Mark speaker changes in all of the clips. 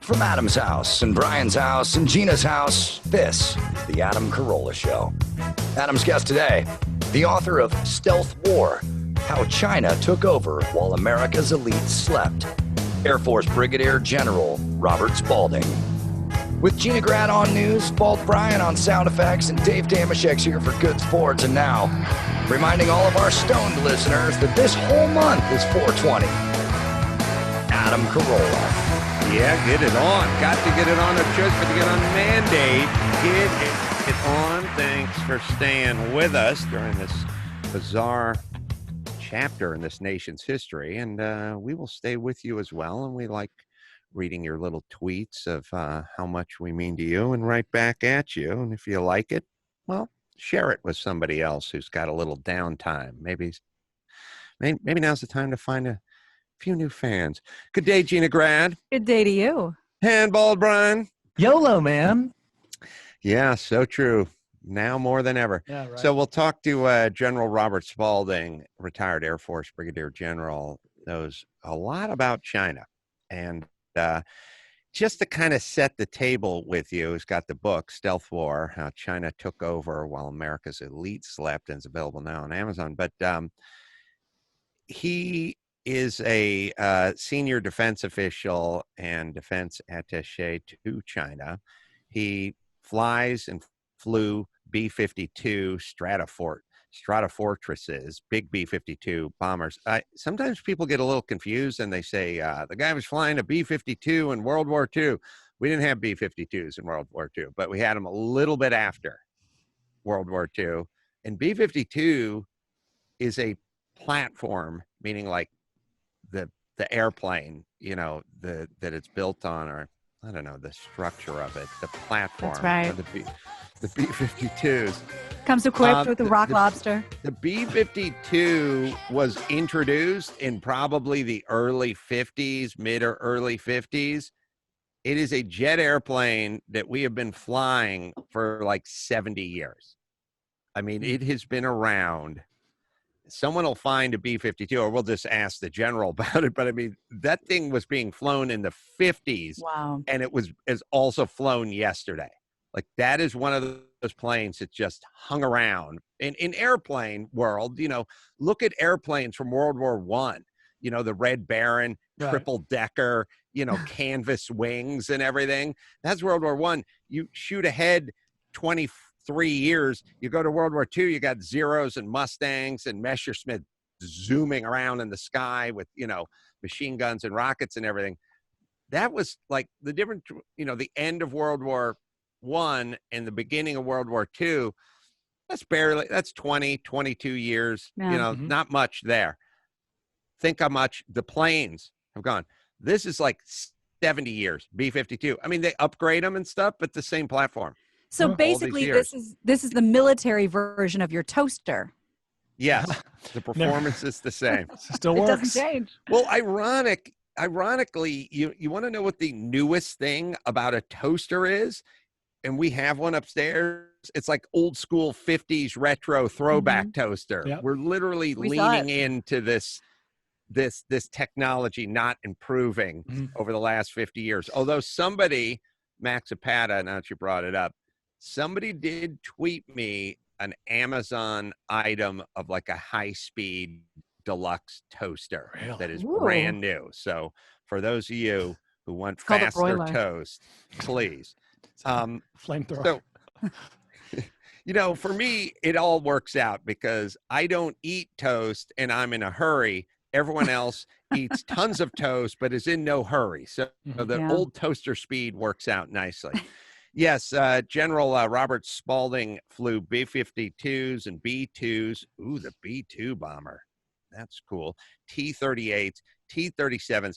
Speaker 1: From Adam's house and Bryan's house and Gina's house, this is the Adam Carolla Show. Adam's guest today, the author of Stealth War, How China Took Over While America's Elite Slept, Air Force Brigadier General Robert Spalding. With Gina Grad on news, Bald Bryan on sound effects, and Dave Damashek's here for good sports. And now, reminding all of our stoned listeners that this whole month is 420. Adam Carolla.
Speaker 2: Yeah, get it on. Got to get it on. No choice but to get on mandate. Get it on. Thanks for staying with us during this bizarre chapter in this nation's history. And we will stay with you as well. And we like reading your little tweets of how much we mean to you and right back at you. And if you like it, well, share it with somebody else who's got a little downtime. Maybe now's the time to find a few new fans. Good day, Gina Grad.
Speaker 3: Good day to you.
Speaker 2: Handball, Brian.
Speaker 4: YOLO, man.
Speaker 2: Yeah, so true. Now more than ever.
Speaker 4: Yeah, right.
Speaker 2: So we'll talk to General Robert Spalding, retired Air Force Brigadier General, knows a lot about China. And just to kind of set the table with you, he's got the book, Stealth War, How China Took Over While America's Elite Slept, and it's available now on Amazon. But he is a senior defense official and defense attaché to China. He flies and flew B-52 Stratofortresses, big B-52 bombers. Sometimes people get a little confused and they say, the guy was flying a B-52 in World War II. We didn't have B-52s in World War II, but we had them a little bit after World War II. And B-52 is a platform, meaning like the airplane, you know, that it's built on, or I don't know, the structure of it, the platform.
Speaker 3: That's right.
Speaker 2: The B-52s.
Speaker 3: Comes equipped with a rock lobster.
Speaker 2: The B-52 was introduced in probably the early 50s, mid or early 50s. It is a jet airplane that we have been flying for like 70 years. I mean, it has been around. Someone will find a B-52, or we'll just ask the general about it. But I mean, that thing was being flown in the 50s.
Speaker 3: Wow.
Speaker 2: And is also flown yesterday. Like, that is one of those planes that just hung around. In airplane world, you know, look at airplanes from World War I. You know, the Red Baron, triple decker, you know, canvas wings and everything. That's World War I. You shoot ahead 23 years, you go to World War II, you got Zeros and Mustangs and Messerschmitt zooming around in the sky with, you know, machine guns and rockets and everything. That was like the difference, you know, the end of World War I and the beginning of World War II. That's 20, 22 years, you know, not much there. Think how much the planes have gone. This is like 70 years, B-52. I mean, they upgrade them and stuff, but the same platform.
Speaker 3: So basically, this is the military version of your toaster.
Speaker 2: Yes, the performance is the same.
Speaker 4: Still works.
Speaker 3: It doesn't change.
Speaker 2: Well, ironically, you want to know what the newest thing about a toaster is? And we have one upstairs. It's like old school 50s retro throwback toaster.
Speaker 4: Yep.
Speaker 2: We're literally leaning into this technology not improving over the last 50 years. Although somebody, Max Zapata, now that you brought it up, somebody did tweet me an Amazon item of like a high-speed deluxe toaster that is brand new. So for those of you who want faster toast, please.
Speaker 4: Flamethrower.
Speaker 2: So, you know, for me, it all works out because I don't eat toast and I'm in a hurry. Everyone else eats tons of toast but is in no hurry. So the old toaster speed works out nicely. Yes, General Robert Spalding flew B-52s and B-2s. Ooh, the B-2 bomber. That's cool. T-38s, T-37s.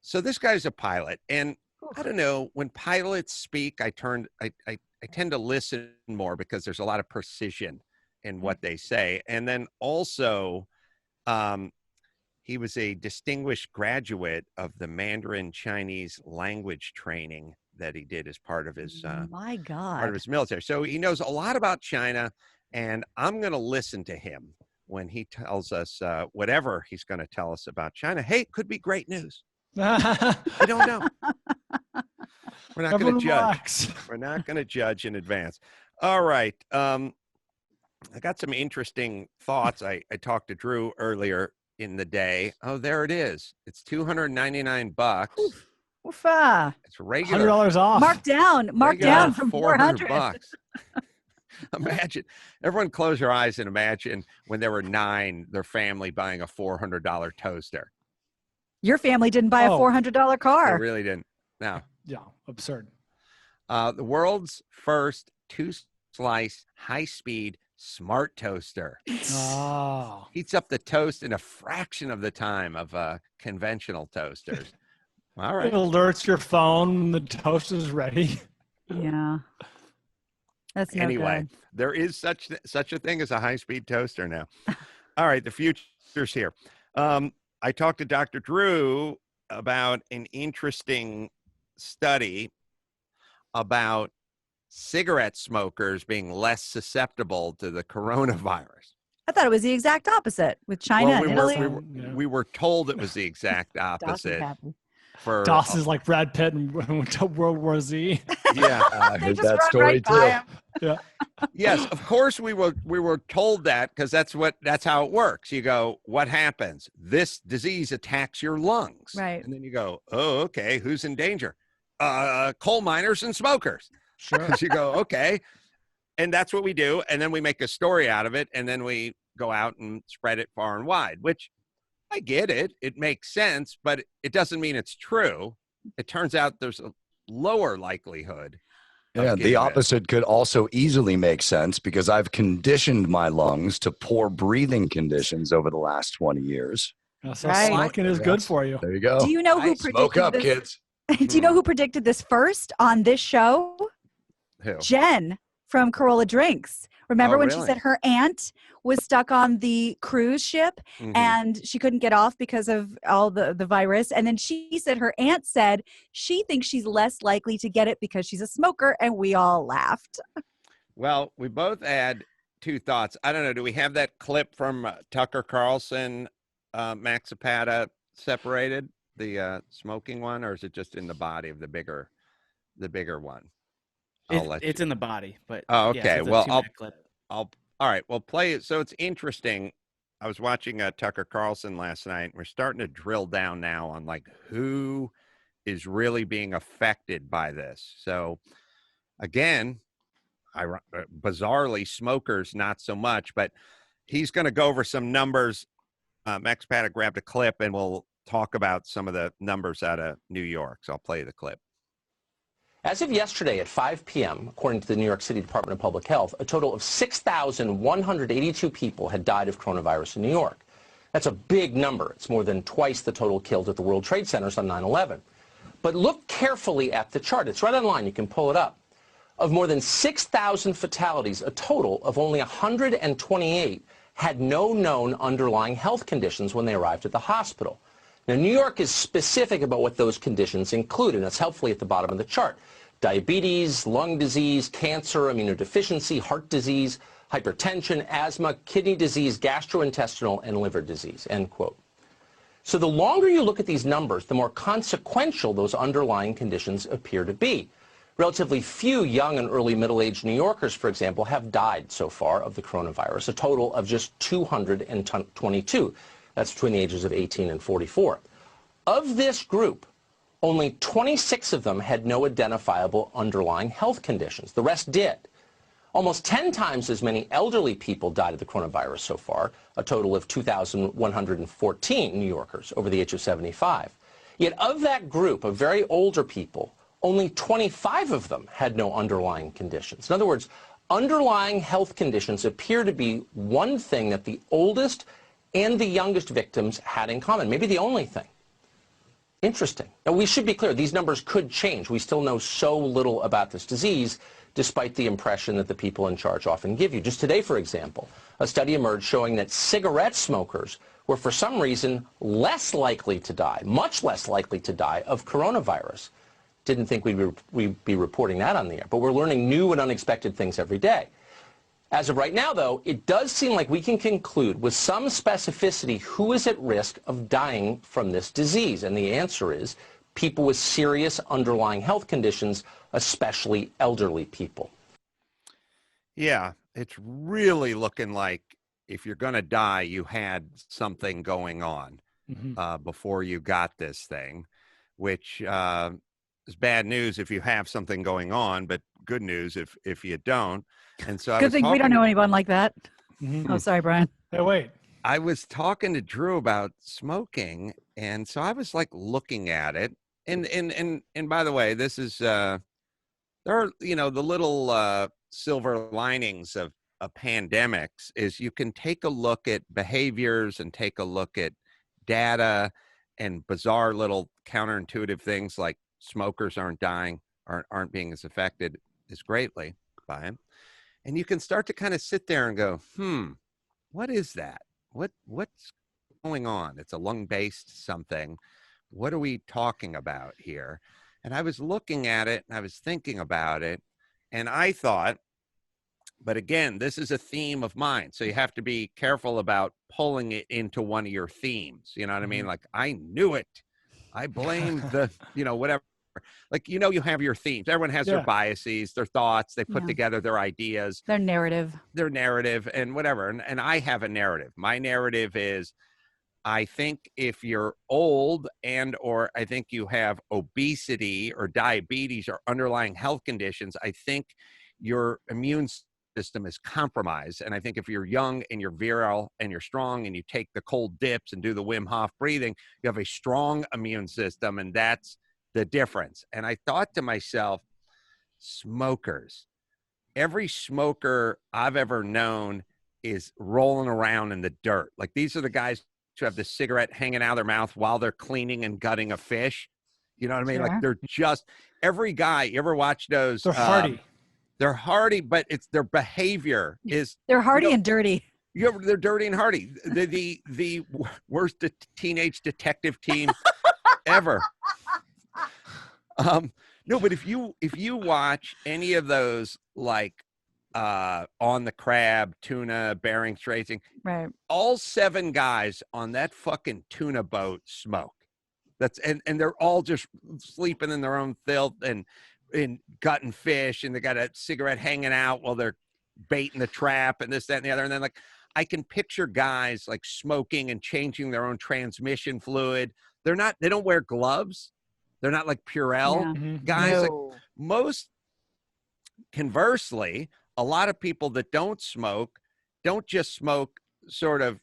Speaker 2: So this guy's a pilot. And I don't know, when pilots speak, I tend to listen more because there's a lot of precision in what they say. And then also, he was a distinguished graduate of the Mandarin Chinese language training that he did as part of his part of his military. So he knows a lot about China, and I'm going to listen to him when he tells us whatever he's going to tell us about China. Hey, it could be great news. I don't know. We're not going to judge.
Speaker 4: Relax.
Speaker 2: We're not going to judge in advance. All right. I got some interesting thoughts. I talked to Drew earlier in the day. Oh, there it is. It's $299.
Speaker 3: Oof-ah.
Speaker 2: It's regular.
Speaker 4: $100 off.
Speaker 3: Mark down from 400
Speaker 2: bucks. Imagine, everyone close your eyes and imagine when they were 9, their family buying a $400 toaster.
Speaker 3: Your family didn't buy a $400 car.
Speaker 2: They really didn't. No.
Speaker 4: Yeah, absurd.
Speaker 2: The world's first 2-slice high-speed smart toaster.
Speaker 4: Oh.
Speaker 2: Heats up the toast in a fraction of the time of conventional toasters. All right.
Speaker 4: It alerts your phone when the toast is ready.
Speaker 3: Yeah. That's no
Speaker 2: anyway,
Speaker 3: good.
Speaker 2: there is such a thing as a high-speed toaster now. All right, the future's here. I talked to Dr. Drew about an interesting study about cigarette smokers being less susceptible to the coronavirus.
Speaker 3: I thought it was the exact opposite with China and Italy.
Speaker 2: We were told it was the exact opposite.
Speaker 4: Doss is like Brad Pitt in World War Z.
Speaker 2: Yeah,
Speaker 1: I heard that story too.
Speaker 4: Yeah.
Speaker 2: Yes, of course we were told that because that's how it works. You go, what happens? This disease attacks your lungs,
Speaker 3: right?
Speaker 2: And then you go, oh, okay, who's in danger? Coal miners and smokers.
Speaker 4: Sure.
Speaker 2: You go, okay, and that's what we do, and then we make a story out of it, and then we go out and spread it far and wide. Which I get it; it makes sense, but it doesn't mean it's true. It turns out there's a lower likelihood.
Speaker 1: Yeah, the opposite could also easily make sense because I've conditioned my lungs to poor breathing conditions over the last 20 years.
Speaker 4: So smoking is good for you.
Speaker 1: There you go.
Speaker 3: Do you know who predicted
Speaker 1: smoke up,
Speaker 3: this?
Speaker 1: kids?
Speaker 3: Do you know who predicted this first on this show?
Speaker 2: Who?
Speaker 3: Jen from Carolla Drinks. Remember when
Speaker 2: really?
Speaker 3: she said her aunt was stuck on the cruise ship and she couldn't get off because of all the virus? And then she said her aunt said she thinks she's less likely to get it because she's a smoker, and we all laughed.
Speaker 2: Well, we both had 2 thoughts. I don't know. Do we have that clip from Tucker Carlson, Max Zapata separated, the smoking one, or is it just in the body of the bigger one?
Speaker 5: It's in the body, but
Speaker 2: oh, okay.
Speaker 5: Yeah, so
Speaker 2: well,
Speaker 5: clip.
Speaker 2: all right. Well, play it. So it's interesting. I was watching Tucker Carlson last night. We're starting to drill down now on like who is really being affected by this. So again, bizarrely, smokers not so much, but he's going to go over some numbers. Max Zapata grabbed a clip, and we'll talk about some of the numbers out of New York. So I'll play the clip.
Speaker 6: As of yesterday at 5 p.m., according to the New York City Department of Public Health, a total of 6,182 people had died of coronavirus in New York. That's a big number. It's more than twice the total killed at the World Trade Centers on 9/11. But look carefully at the chart. It's right online. You can pull it up. Of more than 6,000 fatalities, a total of only 128 had no known underlying health conditions when they arrived at the hospital. Now, New York is specific about what those conditions include, and that's helpfully at the bottom of the chart. Diabetes, lung disease, cancer, immunodeficiency, heart disease, hypertension, asthma, kidney disease, gastrointestinal, and liver disease, end quote. So the longer you look at these numbers, the more consequential those underlying conditions appear to be. Relatively few young and early middle-aged New Yorkers, for example, have died so far of the coronavirus, a total of just 222. That's between the ages of 18 and 44. Of this group, only 26 of them had no identifiable underlying health conditions. The rest did. Almost 10 times as many elderly people died of the coronavirus so far, a total of 2,114 New Yorkers over the age of 75. Yet of that group of very older people, only 25 of them had no underlying conditions. In other words, underlying health conditions appear to be one thing that the oldest and the youngest victims had in common, maybe the only thing. Interesting. Now, we should be clear, these numbers could change. We still know so little about this disease, despite the impression that the people in charge often give you. Just today, for example, a study emerged showing that cigarette smokers were, for some reason, less likely to die, much less likely to die of coronavirus. Didn't think we'd be reporting that on the air, but we're learning new and unexpected things every day. As of right now, though, it does seem like we can conclude with some specificity who is at risk of dying from this disease, and the answer is people with serious underlying health conditions, especially elderly people.
Speaker 2: Yeah, it's really looking like if you're going to die, you had something going on before you got this thing, which is bad news if you have something going on, but good news if you don't. And so
Speaker 3: good thing we don't know anyone like that. Oh, sorry, Brian.
Speaker 4: Hey, wait.
Speaker 2: I was talking to Drew about smoking, and so I was like looking at it. And by the way, this is there are, you know, the little silver linings of pandemics is you can take a look at behaviors and take a look at data and bizarre little counterintuitive things like smokers aren't dying, aren't being as affected as greatly by it. And you can start to kind of sit there and go, what is that? What's going on? It's a lung-based something. What are we talking about here? And I was looking at it and I was thinking about it, and I thought, but again, this is a theme of mine. So you have to be careful about pulling it into one of your themes. You know what I mean? Like, I knew it. I blame the, you know, whatever. Like, you know, you have your themes. Everyone has their biases, their thoughts. They put together their ideas.
Speaker 3: Their narrative
Speaker 2: And whatever. And I have a narrative. My narrative is, I think if you're old or I think you have obesity or diabetes or underlying health conditions, I think your immune system is compromised. And I think if you're young and you're virile and you're strong and you take the cold dips and do the Wim Hof breathing, you have a strong immune system, and that's the difference. And I thought to myself, smokers, every smoker I've ever known is rolling around in the dirt. Like, these are the guys who have the cigarette hanging out of their mouth while they're cleaning and gutting a fish. You know what I mean? Like, they're just, every guy, you ever watch those?
Speaker 4: They're hardy.
Speaker 2: They're hardy, but it's their behavior is.
Speaker 3: They're hardy and dirty.
Speaker 2: They're dirty and hardy. The worst teenage detective team ever. No, but if you watch any of those, like On the Crab, Tuna, Bering Straits,
Speaker 3: right,
Speaker 2: all 7 guys on that fucking tuna boat smoke. That's and they're all just sleeping in their own filth and gutting fish, and they got a cigarette hanging out while they're baiting the trap and this, that, and the other. And then, like, I can picture guys like smoking and changing their own transmission fluid. They don't wear gloves. They're not like Purell guys.
Speaker 3: No.
Speaker 2: Like, most, conversely, a lot of people that don't just smoke sort of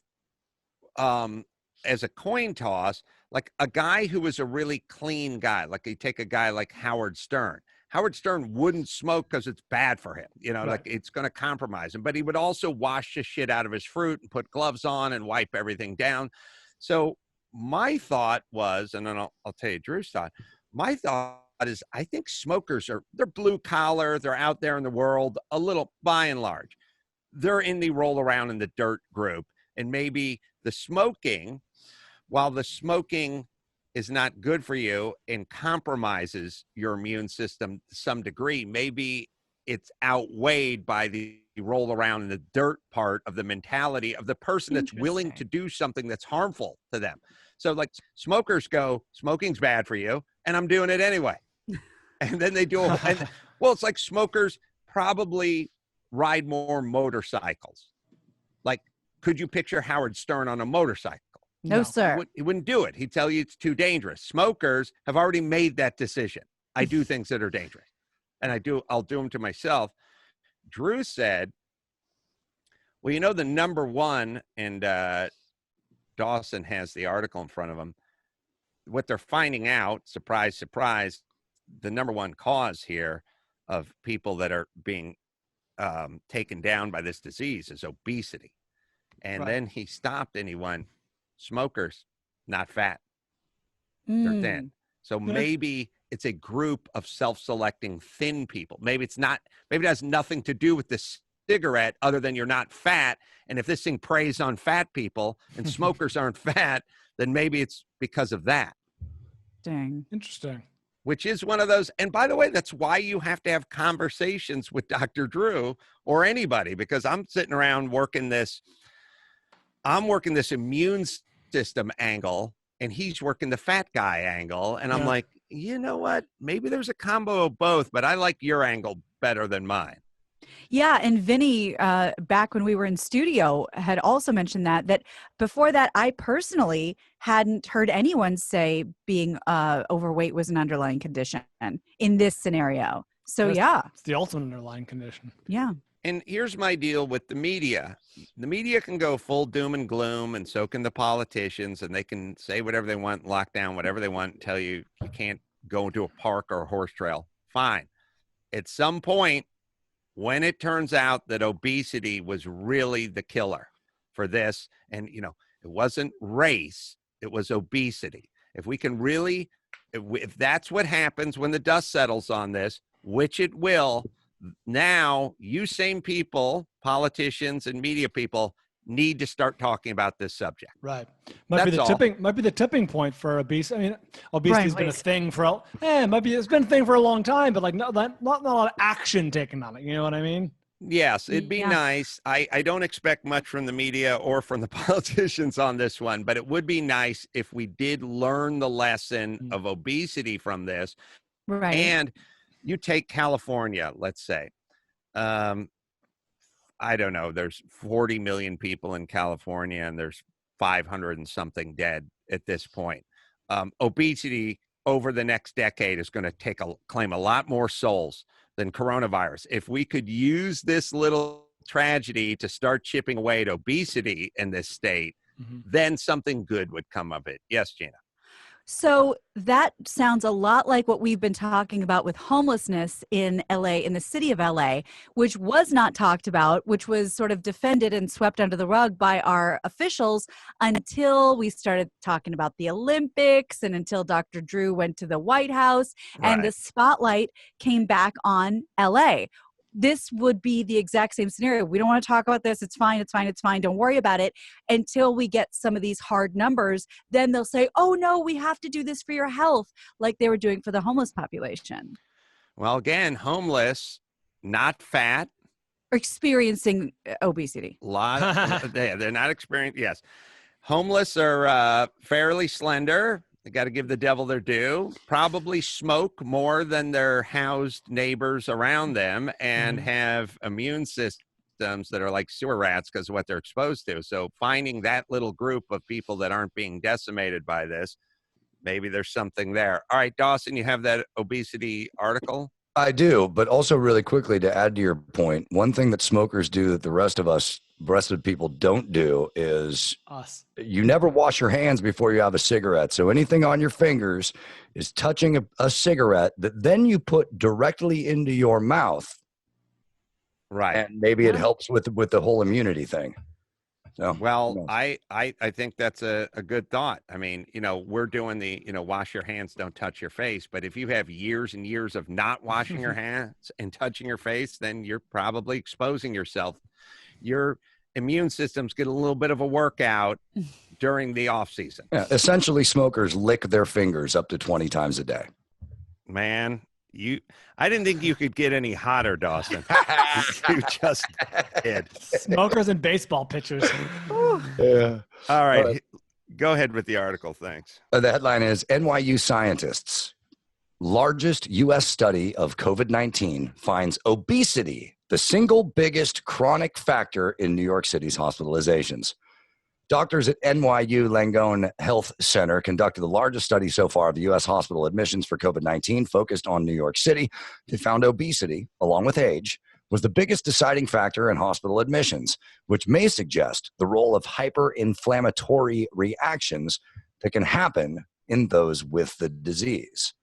Speaker 2: as a coin toss. Like, a guy who was a really clean guy, like you take a guy like Howard Stern. Howard Stern wouldn't smoke because it's bad for him, you know, like it's going to compromise him. But he would also wash the shit out of his fruit and put gloves on and wipe everything down. So my thought was, and then I'll tell you Drew's thought. My thought is, I think smokers they're blue collar. They're out there in the world a little, by and large. They're in the roll around in the dirt group. And maybe the smoking, while the smoking is not good for you and compromises your immune system to some degree, maybe it's outweighed by the roll around in the dirt part of the mentality of the person that's willing to do something that's harmful to them. So, like, smokers go, smoking's bad for you, and I'm doing it anyway. And then they do it. Well, it's like smokers probably ride more motorcycles. Like, could you picture Howard Stern on a motorcycle?
Speaker 3: No, sir.
Speaker 2: He wouldn't do it. He'd tell you it's too dangerous. Smokers have already made that decision. I do things that are dangerous, and I'll do them to myself. Drew said, well, you know, the number one, and Dawson has the article in front of him, what they're finding out, surprise, surprise, the number one cause here of people that are being taken down by this disease is obesity. And then he stopped and he went, smokers, not fat. They're thin. So maybe it's a group of self-selecting thin people. Maybe it has nothing to do with the cigarette other than you're not fat. And if this thing preys on fat people and smokers aren't fat, then maybe it's because of that.
Speaker 3: Dang.
Speaker 4: Interesting.
Speaker 2: Which is one of those. And by the way, that's why you have to have conversations with Dr. Drew or anybody, because I'm sitting around working this immune system angle, and he's working the fat guy angle. And I'm like, you know what? Maybe there's a combo of both, but I like your angle better than mine.
Speaker 3: Yeah, and Vinny, back when we were in studio, had also mentioned that before that, I personally hadn't heard anyone say being overweight was an underlying condition in this scenario. So
Speaker 4: it's the ultimate underlying condition.
Speaker 3: Yeah.
Speaker 2: And here's my deal with the media. The media can go full doom and gloom, and so can the politicians, and they can say whatever they want, lock down whatever they want, and tell you you can't go into a park or a horse trail. Fine. At some point, when it turns out that obesity was really the killer for this, and, you know, it wasn't race, it was obesity. If we can really, if that's what happens when the dust settles on this, which it will, now you same people, politicians and media people, need to start talking about this subject.
Speaker 4: Right. Might be the tipping point for obesity. I mean, obesity's been a thing for it's been a thing for a long time, but like not a lot of action taken on it. You know what I mean?
Speaker 2: Yes, it'd be nice. I don't expect much from the media or from the politicians on this one, but it would be nice if we did learn the lesson of obesity from this.
Speaker 3: Right.
Speaker 2: And you take California, let's say. I don't know, there's 40 million people in California and there's 500 and something dead at this point. Obesity over the next decade is going to claim a lot more souls than coronavirus. If we could use this little tragedy to start chipping away at obesity in this state, then something good would come of it. Yes, Gina.
Speaker 3: So that sounds a lot like what we've been talking about with homelessness in LA, in the city of LA, which was not talked about, which was sort of defended and swept under the rug by our officials until we started talking about the Olympics and until Dr. Drew went to the White House and the spotlight came back on LA. This would be the exact same scenario. We don't want to talk about this. It's fine. It's fine. It's fine. Don't worry about it until we get some of these hard numbers. Then they'll say, oh, no, we have to do this for your health, like they were doing for the homeless population.
Speaker 2: Well, again, homeless, not fat.
Speaker 3: Or experiencing obesity.
Speaker 2: They're not experiencing, yes. Homeless are fairly slender. They got to give the devil their due. Probably smoke more than their housed neighbors around them and have immune systems that are like sewer rats because of what they're exposed to. So finding that little group of people that aren't being decimated by this, maybe there's something there. All right, Dawson, you have that obesity article?
Speaker 1: I do, but also really quickly to add to your point, one thing that smokers do that the rest of people don't do is you never wash your hands before you have a cigarette. So anything on your fingers is touching a cigarette that then you put directly into your mouth.
Speaker 2: Right.
Speaker 1: And maybe it helps with the whole immunity thing. So,
Speaker 2: well, I think that's a good thought. I mean, you know, we're doing the, you know, wash your hands, don't touch your face. But if you have years and years of not washing your hands and touching your face, then you're probably exposing yourself. Your immune systems get a little bit of a workout during the off season.
Speaker 1: Yeah, essentially, smokers lick their fingers up to 20 times a day.
Speaker 2: Man, I didn't think you could get any hotter, Dawson. You just did.
Speaker 4: Smokers and baseball pitchers.
Speaker 1: Yeah.
Speaker 2: All right. Go ahead with the article. Thanks.
Speaker 1: The headline is NYU scientists, largest U.S. study of COVID-19 finds obesity the single biggest chronic factor in New York City's hospitalizations. Doctors at NYU Langone Health Center conducted the largest study so far of the U.S. hospital admissions for COVID-19 focused on New York City. They found obesity, along with age, was the biggest deciding factor in hospital admissions, which may suggest the role of hyperinflammatory reactions that can happen in those with the disease.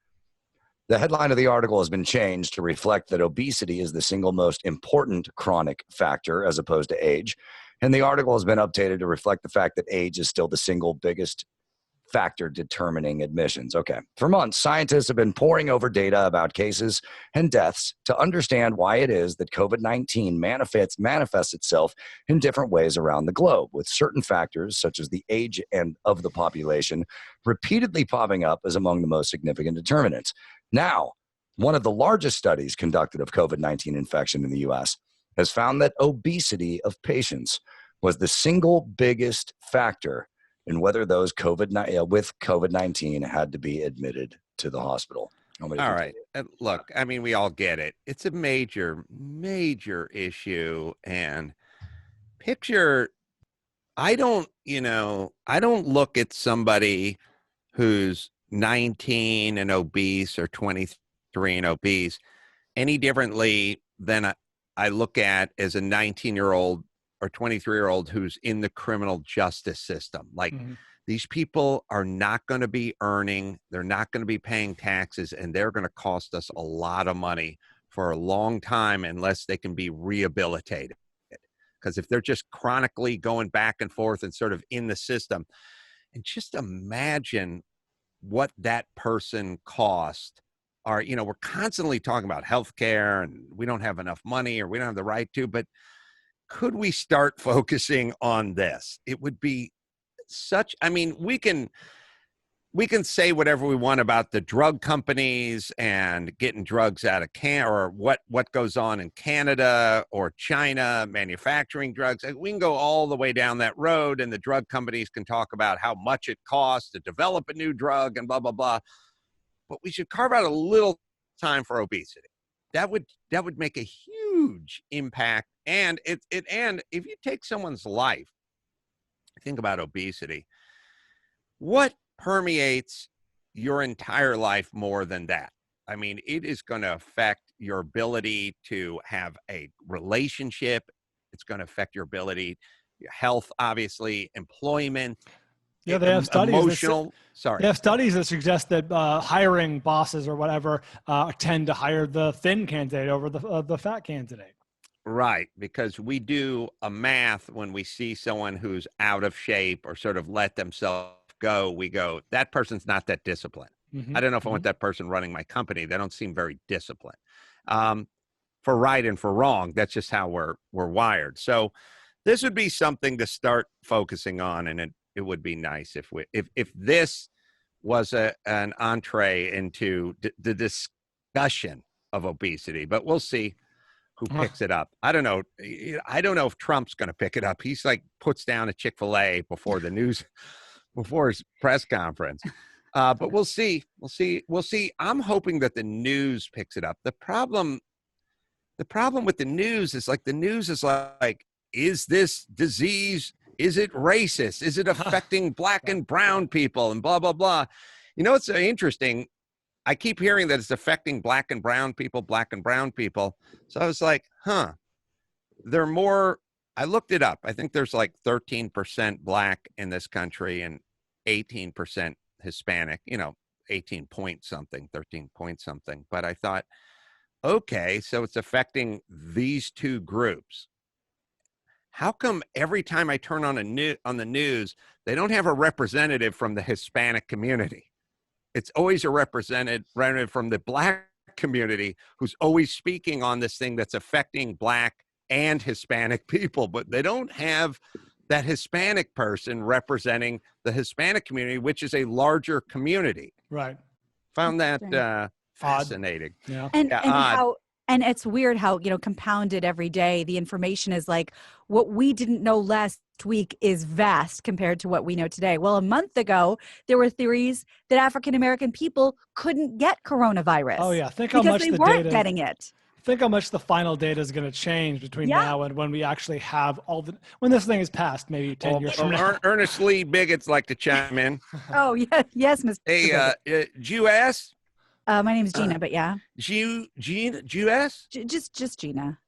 Speaker 1: The headline of the article has been changed to reflect that obesity is the single most important chronic factor as opposed to age. And the article has been updated to reflect the fact that age is still the single biggest factor determining admissions. Okay. For months, scientists have been poring over data about cases and deaths to understand why it is that COVID-19 manifests itself in different ways around the globe, with certain factors, such as the age of the population, repeatedly popping up as among the most significant determinants. Now, one of the largest studies conducted of COVID-19 infection in the U.S. has found that obesity of patients was the single biggest factor and whether those with COVID-19 had to be admitted to the hospital.
Speaker 2: All right. Look, I mean, we all get it. It's a major, major issue. And picture, I don't look at somebody who's 19 and obese or 23 and obese any differently than I look at as a 19-year-old or 23-year-old who's in the criminal justice system. Like, these people are not going to be earning, they're not going to be paying taxes, and they're going to cost us a lot of money for a long time unless they can be rehabilitated. Because if they're just chronically going back and forth and sort of in the system, and just imagine what that person cost. We're constantly talking about healthcare and we don't have enough money or we don't have the right to, but could we start focusing on this? It would be we can say whatever we want about the drug companies and getting drugs out of or what goes on in Canada or China, manufacturing drugs. We can go all the way down that road, and the drug companies can talk about how much it costs to develop a new drug and blah, blah, blah. But we should carve out a little time for obesity. That would make a huge impact. And and if you take someone's life, think about obesity, what permeates your entire life more than that? I mean, it is going to affect your ability to have a relationship. It's going to affect your ability, your health, obviously, employment.
Speaker 4: Yeah, they have studies.
Speaker 2: They
Speaker 4: have studies that suggest that hiring bosses or whatever tend to hire the thin candidate over the fat candidate.
Speaker 2: Right, because we do a math when we see someone who's out of shape or sort of let themselves go. We go, that person's not that disciplined. I don't know if I want that person running my company. They don't seem very disciplined. For right and for wrong, that's just how we're wired. So this would be something to start focusing on, and it would be nice if this was an entree into the discussion of obesity. But we'll see who picks it up. I don't know. I don't know if Trump's going to pick it up. He's like puts down a Chick-fil-A before the news, before his press conference. But we'll see. We'll see. I'm hoping that the news picks it up. The problem with the news is like, is this disease, is it racist? Is it affecting black and brown people and blah, blah, blah. It's interesting. I keep hearing that it's affecting black and brown people. So I was like, they're more, I looked it up. I think there's like 13% black in this country and 18% Hispanic, 18 point something, 13 point something. But I thought, okay, so it's affecting these two groups. How come every time I turn on the news, they don't have a representative from the Hispanic community? It's always a representative from the black community who's always speaking on this thing that's affecting black and Hispanic people, but they don't have that Hispanic person representing the Hispanic community, which is a larger community.
Speaker 4: Right.
Speaker 2: Found that fascinating.
Speaker 4: Yeah.
Speaker 3: And it's weird how, compounded every day, the information is like what we didn't know last week is vast compared to what we know today. Well, a month ago, there were theories that African-American people couldn't get coronavirus.
Speaker 4: Oh, yeah. Think how much
Speaker 3: they weren't getting it.
Speaker 4: Think how much the final data is going to change between now and when we actually have when this thing is passed, maybe 10 years from now.
Speaker 2: Earnestly bigots like to chime in.
Speaker 3: Oh, yeah. Yes, Mr.
Speaker 2: Hey, Jew-ass?
Speaker 3: My name is Gina, but yeah.
Speaker 2: Gina? Jew-ass?
Speaker 3: Just Gina.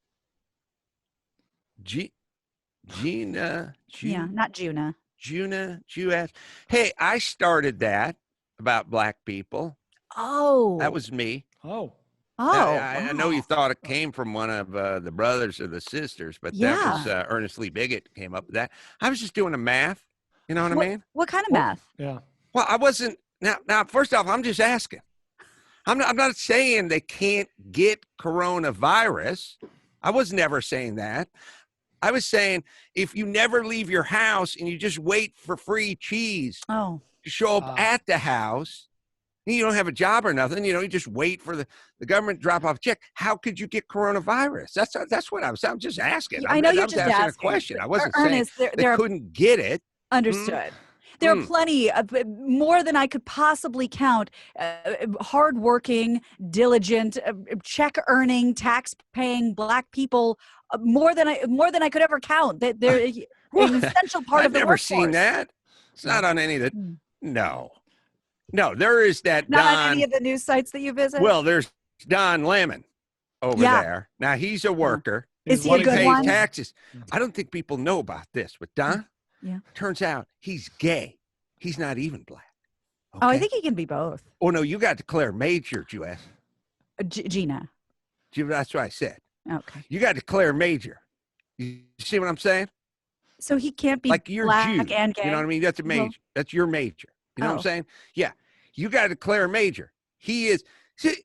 Speaker 2: Gina?
Speaker 3: Yeah, not Juna.
Speaker 2: Jew-ass. Hey, I started that about black people.
Speaker 3: Oh.
Speaker 2: That was me.
Speaker 4: Oh.
Speaker 2: I know you thought it came from one of the brothers or the sisters, but that was Earnestly Bigot came up with that. I was just doing a math. You know what I mean?
Speaker 3: What kind of math?
Speaker 4: Yeah.
Speaker 2: Well, I wasn't. Now, first off, I'm just asking. I'm not saying they can't get coronavirus. I was never saying that. I was saying if you never leave your house and you just wait for free cheese to show up at the house, you don't have a job or nothing, you just wait for the government to drop off a check. How could you get coronavirus? That's what I'm just asking.
Speaker 3: I know you're
Speaker 2: just
Speaker 3: just
Speaker 2: asking
Speaker 3: asking
Speaker 2: a question. I wasn't
Speaker 3: Ernest,
Speaker 2: saying they couldn't get it.
Speaker 3: Understood. There are plenty, more than I could possibly count, hardworking, diligent, check-earning, tax-paying Black people, more than I could ever count. That they're an essential part of the workforce. I've
Speaker 2: never seen that. It's not on any of the. No, there is that.
Speaker 3: Not
Speaker 2: Don,
Speaker 3: on any of the news sites that you visit.
Speaker 2: Well, there's Don Lemon over there. Now he's a worker.
Speaker 3: Is he a good
Speaker 2: pays
Speaker 3: one?
Speaker 2: Taxes. I don't think people know about this, but Don, turns out he's gay. He's not even Black. Okay?
Speaker 3: Oh, I think he can be both.
Speaker 2: Oh no, you got to declare major, Jess.
Speaker 3: Gina.
Speaker 2: That's what I said.
Speaker 3: Okay.
Speaker 2: You got to declare major. You see what I'm saying?
Speaker 3: So he can't be
Speaker 2: like you're
Speaker 3: Black
Speaker 2: Jew.
Speaker 3: and gay.
Speaker 2: You know what I mean? That's a major. Well, that's your major. You know what I'm saying? Yeah. You got to declare major. He is. See,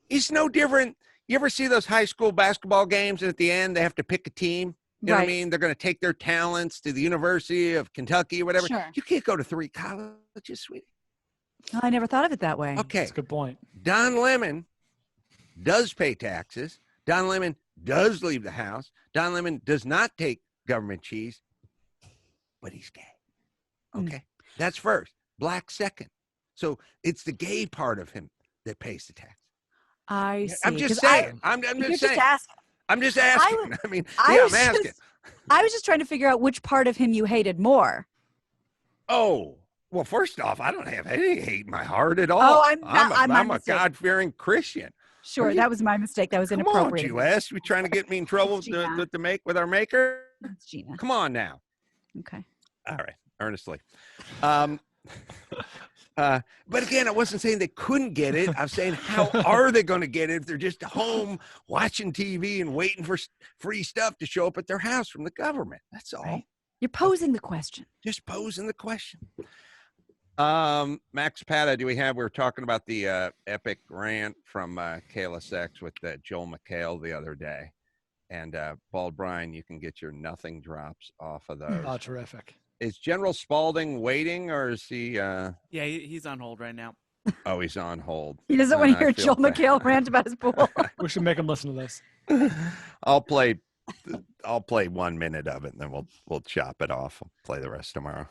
Speaker 2: it's no different. You ever see those high school basketball games and at the end they have to pick a team? You know what I mean? They're going to take their talents to the University of Kentucky or whatever.
Speaker 3: Sure.
Speaker 2: You can't go to 3 colleges, sweetie.
Speaker 3: Oh, I never thought of it that way.
Speaker 2: Okay.
Speaker 4: That's a good point.
Speaker 2: Don Lemon does pay taxes. Don Lemon does leave the house. Don Lemon does not take government cheese, but he's gay. Okay. That's first. Black second. So it's the gay part of him that pays the tax.
Speaker 3: I see.
Speaker 2: I'm just saying. I'm just saying. I'm just asking. I'm asking.
Speaker 3: I was just trying to figure out which part of him you hated more.
Speaker 2: Oh, well, first off, I don't have any hate in my heart at all.
Speaker 3: Oh,
Speaker 2: I'm a God-fearing Christian.
Speaker 3: Sure, that was my mistake. That was inappropriate.
Speaker 2: Come on, U.S. You trying to get me in trouble to make with our maker?
Speaker 3: That's Gina.
Speaker 2: Come on now.
Speaker 3: Okay.
Speaker 2: All right, earnestly. But again, I wasn't saying they couldn't get it. I'm saying, how are they going to get it if they're just home watching TV and waiting for free stuff to show up at their house from the government? That's all.
Speaker 3: Right. You're posing the question.
Speaker 2: Just posing the question. Max Pata, we're talking about the epic rant from Kayla Sex with Joel McHale the other day. And Bald Bryan, you can get your nothing drops off of those.
Speaker 4: Oh, terrific.
Speaker 2: Is General Spalding waiting, or is he?
Speaker 5: Yeah, he's on hold right now.
Speaker 2: Oh, he's on hold.
Speaker 3: He doesn't want to hear Joel McHale rant about his pool.
Speaker 4: We should make him listen to this.
Speaker 2: I'll play 1 minute of it, and then we'll chop it off. I'll play the rest tomorrow.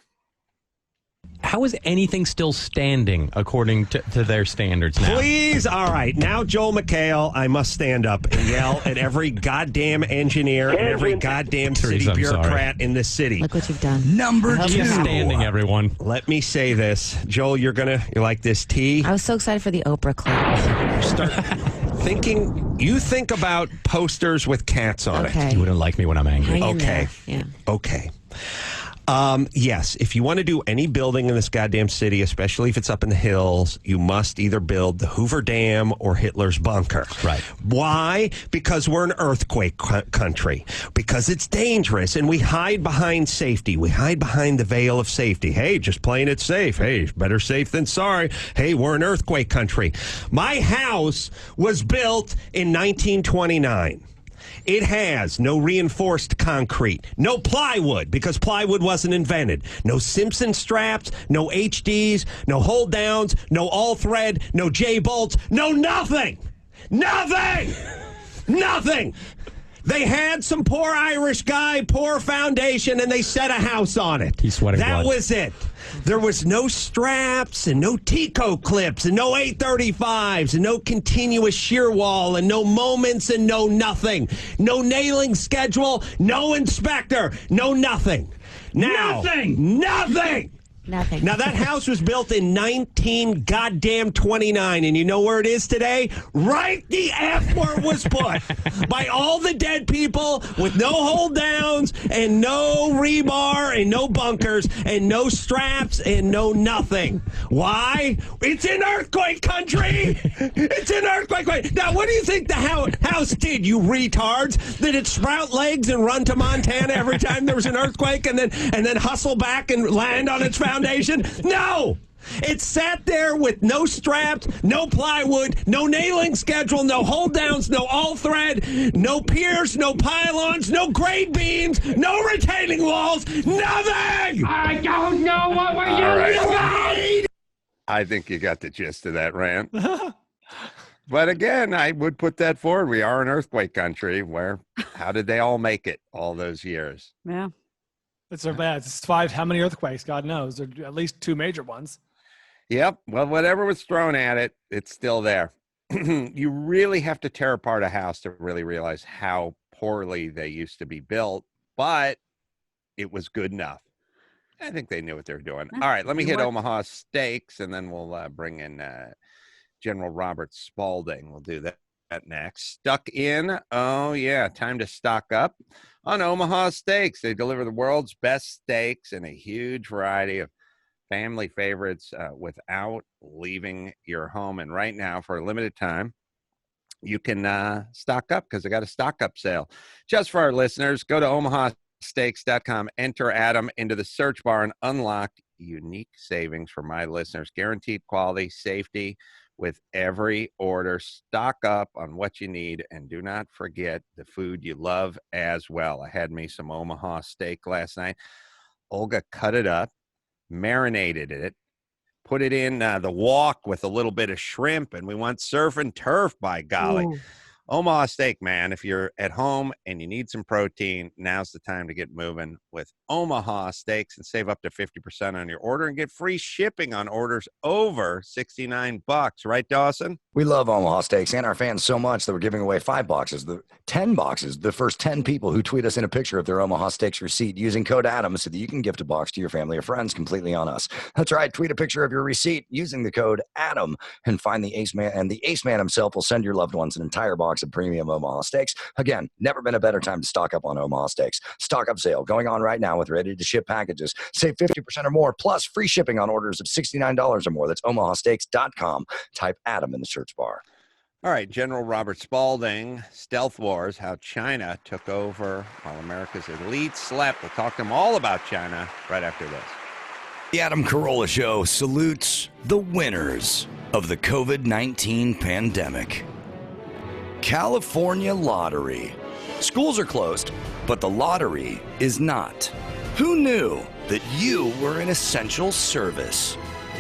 Speaker 7: How is anything still standing according to their standards now?
Speaker 8: Please, all right. Now, Joel McHale, I must stand up and yell at every goddamn engineer and every goddamn city bureaucrat in this city.
Speaker 9: Look what you've done.
Speaker 7: Number 2. Standing, everyone.
Speaker 8: Let me say this. Joel, you like this tea?
Speaker 9: I was so excited for the Oprah clip.
Speaker 8: Start thinking. You think about posters with cats on it.
Speaker 7: You wouldn't like me when I'm angry.
Speaker 8: Okay.
Speaker 9: Yeah.
Speaker 8: Okay. Yes, if you want to do any building in this goddamn city, especially if it's up in the hills, you must either build the Hoover Dam or Hitler's bunker.
Speaker 7: Right.
Speaker 8: Why? Because we're an earthquake country. Because it's dangerous, and we hide behind safety. We hide behind the veil of safety. Hey, just playing it safe. Hey, better safe than sorry. Hey, we're an earthquake country. My house was built in 1929. It has no reinforced concrete, no plywood because plywood wasn't invented, no Simpson straps, no HDs, no hold downs, no all thread, no J bolts, no nothing. Nothing. Nothing. They had some poor Irish guy, poor foundation, and they set a house on it.
Speaker 7: He's sweating blood.
Speaker 8: That was it. There was no straps and no Tico clips and no 835s and no continuous shear wall and no moments and no nothing. No nailing schedule, no inspector, no nothing. Now, nothing.
Speaker 9: Nothing.
Speaker 8: Now, that house was built in 1929, and you know where it is today? Right the F where it was put. By all the dead people with no hold downs and no rebar and no bunkers and no straps and no nothing. Why? It's an earthquake country. It's an earthquake country. Now, what do you think the house did, you retards? Did it sprout legs and run to Montana every time there was an earthquake and then hustle back and land on its foundation? No! It sat there with no straps, no plywood, no nailing schedule, no hold downs, no all thread, no piers, no pylons, no grade beams, no retaining walls, nothing!
Speaker 10: I don't know what we're doing about!
Speaker 2: I think you got the gist of that rant. But again, I would put that forward. We are an earthquake country how did they all make it all those years?
Speaker 3: Yeah.
Speaker 4: It's so bad. It's 5. How many earthquakes? God knows. There are at least 2 major ones.
Speaker 2: Yep. Well, whatever was thrown at it, it's still there. You really have to tear apart a house to really realize how poorly they used to be built, but it was good enough. I think they knew what they were doing. All right, let me hit Omaha Steaks, and then we'll bring in General Robert Spalding. We'll do that next. Stuck in. Oh, yeah, time to stock up on Omaha Steaks. They deliver the world's best steaks in a huge variety of family favorites without leaving your home. And right now, for a limited time, you can stock up because they got a stock up sale. Just for our listeners, go to omahasteaks.com, enter Adam into the search bar, and unlock unique savings for my listeners. Guaranteed quality, safety with every order. Stock up on what you need, and do not forget the food you love as well. I had me some Omaha steak last night. Olga cut it up, marinated it, put it in the wok with a little bit of shrimp, and we went surf and turf, by golly.
Speaker 3: Ooh.
Speaker 2: Omaha Steak, man. If you're at home and you need some protein, now's the time to get moving with Omaha Steaks and save up to 50% on your order and get free shipping on orders over $69. Right, Dawson?
Speaker 1: We love Omaha Steaks and our fans so much that we're giving away 5 boxes, 10 boxes, the first 10 people who tweet us in a picture of their Omaha Steaks receipt using code ADAM so that you can gift a box to your family or friends completely on us. That's right. Tweet a picture of your receipt using the code ADAM and find the Ace Man, and the Ace Man himself will send your loved ones an entire box of premium Omaha Steaks. Again, never been a better time to stock up on Omaha Steaks. Stock up sale going on right now with ready-to-ship packages. Save 50% or more, plus free shipping on orders of $69 or more. That's omahasteaks.com. Type ADAM in the search bar.
Speaker 2: All right, General Robert Spalding, Stealth Wars, how China took over while America's elite slept. We'll talk to them all about China right after this.
Speaker 1: The Adam Carolla Show salutes the winners of the COVID-19 pandemic. California lottery. Schools are closed, but the lottery is not. Who knew that you were an essential service?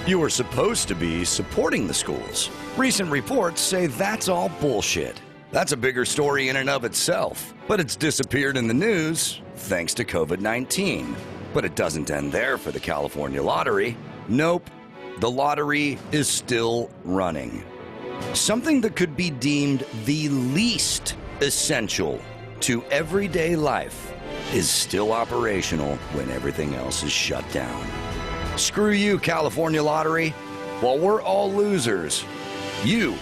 Speaker 1: You were supposed to be supporting the schools. Recent reports say that's all bullshit. That's a bigger story in and of itself, but it's disappeared in the news thanks to COVID-19. But it doesn't end there for the California lottery. Nope, the lottery is still running. Something that could be deemed the least essential to everyday life is still operational when everything else is shut down. Screw you, California lottery. While we're all losers, you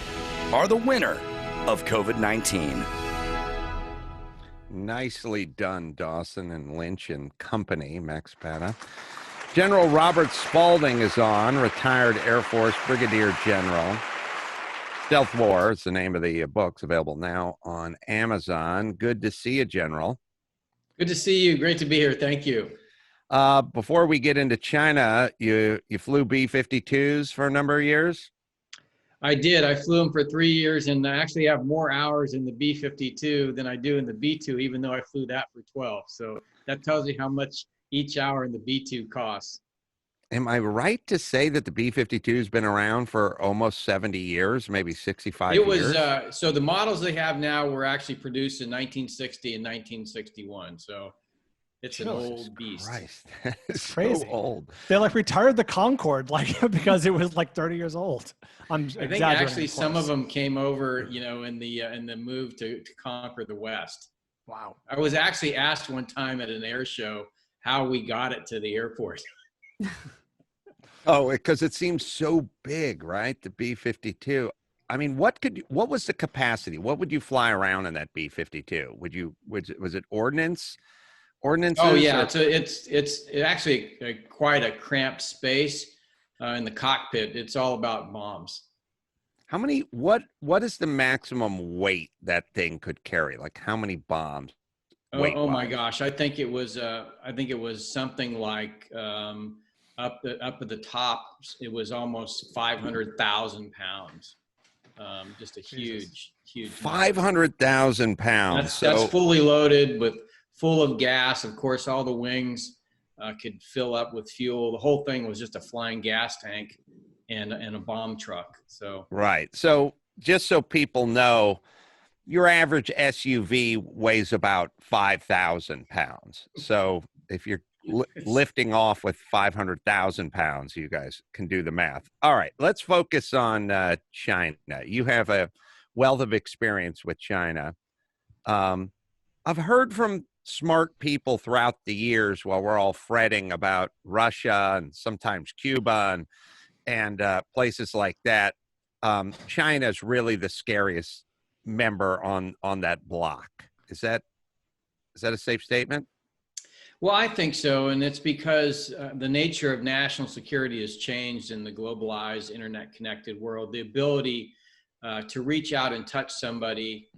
Speaker 1: are the winner of COVID-19.
Speaker 2: Nicely done, Dawson and Lynch and company, Max Pata. General Robert Spalding is on, retired Air Force Brigadier General. Stealth War is the name of the book's available now on Amazon. Good to see you, General.
Speaker 11: Good to see you. Great to be here. Thank you.
Speaker 2: Before we get into China, you flew B-52s for a number of years?
Speaker 11: I did. I flew them for 3 years, and I actually have more hours in the B-52 than I do in the B-2, even though I flew that for 12. So that tells you how much each hour in the B-2 costs.
Speaker 2: Am I right to say that the B-52 has been around for almost 70 years, maybe 65 years?
Speaker 11: It was, so the models they have now were actually produced in 1960 and 1961. So it's an old beast.
Speaker 2: Christ, it's
Speaker 4: crazy.
Speaker 2: So old.
Speaker 4: They like retired the Concorde because it was like 30 years old.
Speaker 11: I think actually some of them came over, in the move to conquer the West.
Speaker 4: Wow.
Speaker 11: I was actually asked one time at an air show how we got it to the airport.
Speaker 2: Oh, because it seems so big, right? The B-52. I mean, what was the capacity? What would you fly around in that B-52? Was it ordnance? Ordnances?
Speaker 11: Oh yeah, so it's actually quite a cramped space in the cockpit. It's all about bombs.
Speaker 2: How many? What is the maximum weight that thing could carry? Like how many bombs?
Speaker 11: Oh my gosh, I think it was something like up at the top. It was almost 500,000 pounds. Just a huge.
Speaker 2: 500,000 pounds.
Speaker 11: That's fully loaded full of gas. Of course, all the wings could fill up with fuel. The whole thing was just a flying gas tank and a bomb truck. So
Speaker 2: right. So just so people know, your average SUV weighs about 5,000 pounds. So if you're lifting off with 500,000 pounds. You guys can do the math. All right, let's focus on China. You have a wealth of experience with China. I've heard from smart people throughout the years while we're all fretting about Russia and sometimes Cuba and places like that. China is really the scariest member on that block. Is that a safe statement?
Speaker 11: Well, I think so, and it's because the nature of national security has changed in the globalized, internet-connected world. The ability to reach out and touch somebody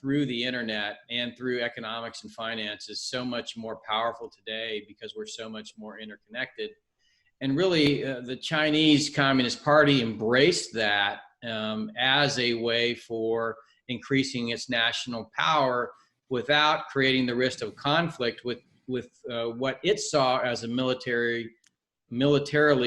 Speaker 11: through the internet and through economics and finance is so much more powerful today because we're so much more interconnected. And really, the Chinese Communist Party embraced that as a way for increasing its national power without creating the risk of conflict with what it saw as a militarily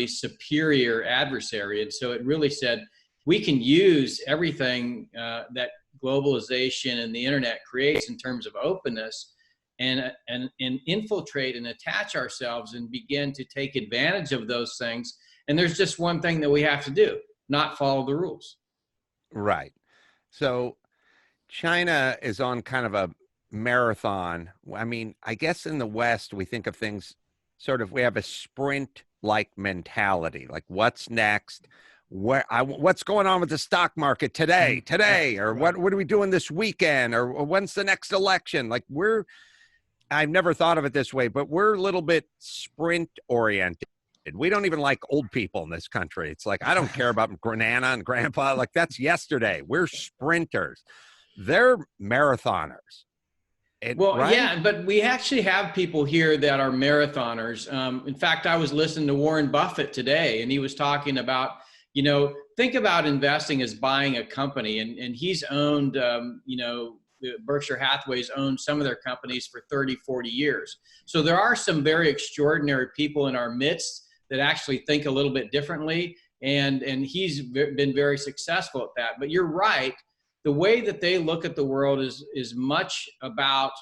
Speaker 11: superior adversary. And so it really said, we can use everything that globalization and the internet creates in terms of openness and infiltrate and attach ourselves and begin to take advantage of those things. And there's just one thing that we have to do, not follow the rules.
Speaker 2: Right. So China is on kind of a marathon. I mean, I guess in the West, we think of things sort of, we have a sprint-like mentality, like what's next? What's going on with the stock market today, or what are we doing this weekend, or when's the next election? Like I've never thought of it this way, but we're a little bit sprint oriented. We don't even like old people in this country. It's like, I don't care about Nana and Grandpa. Like, that's yesterday. We're sprinters. They're marathoners. Right?
Speaker 11: Yeah, but we actually have people here that are marathoners. In fact, I was listening to Warren Buffett today, and he was talking about, think about investing as buying a company, and he's owned, Berkshire Hathaway's owned some of their companies for 30, 40 years. So there are some very extraordinary people in our midst that actually think a little bit differently, and he's been very successful at that. But you're right. The way that they look at the world is much about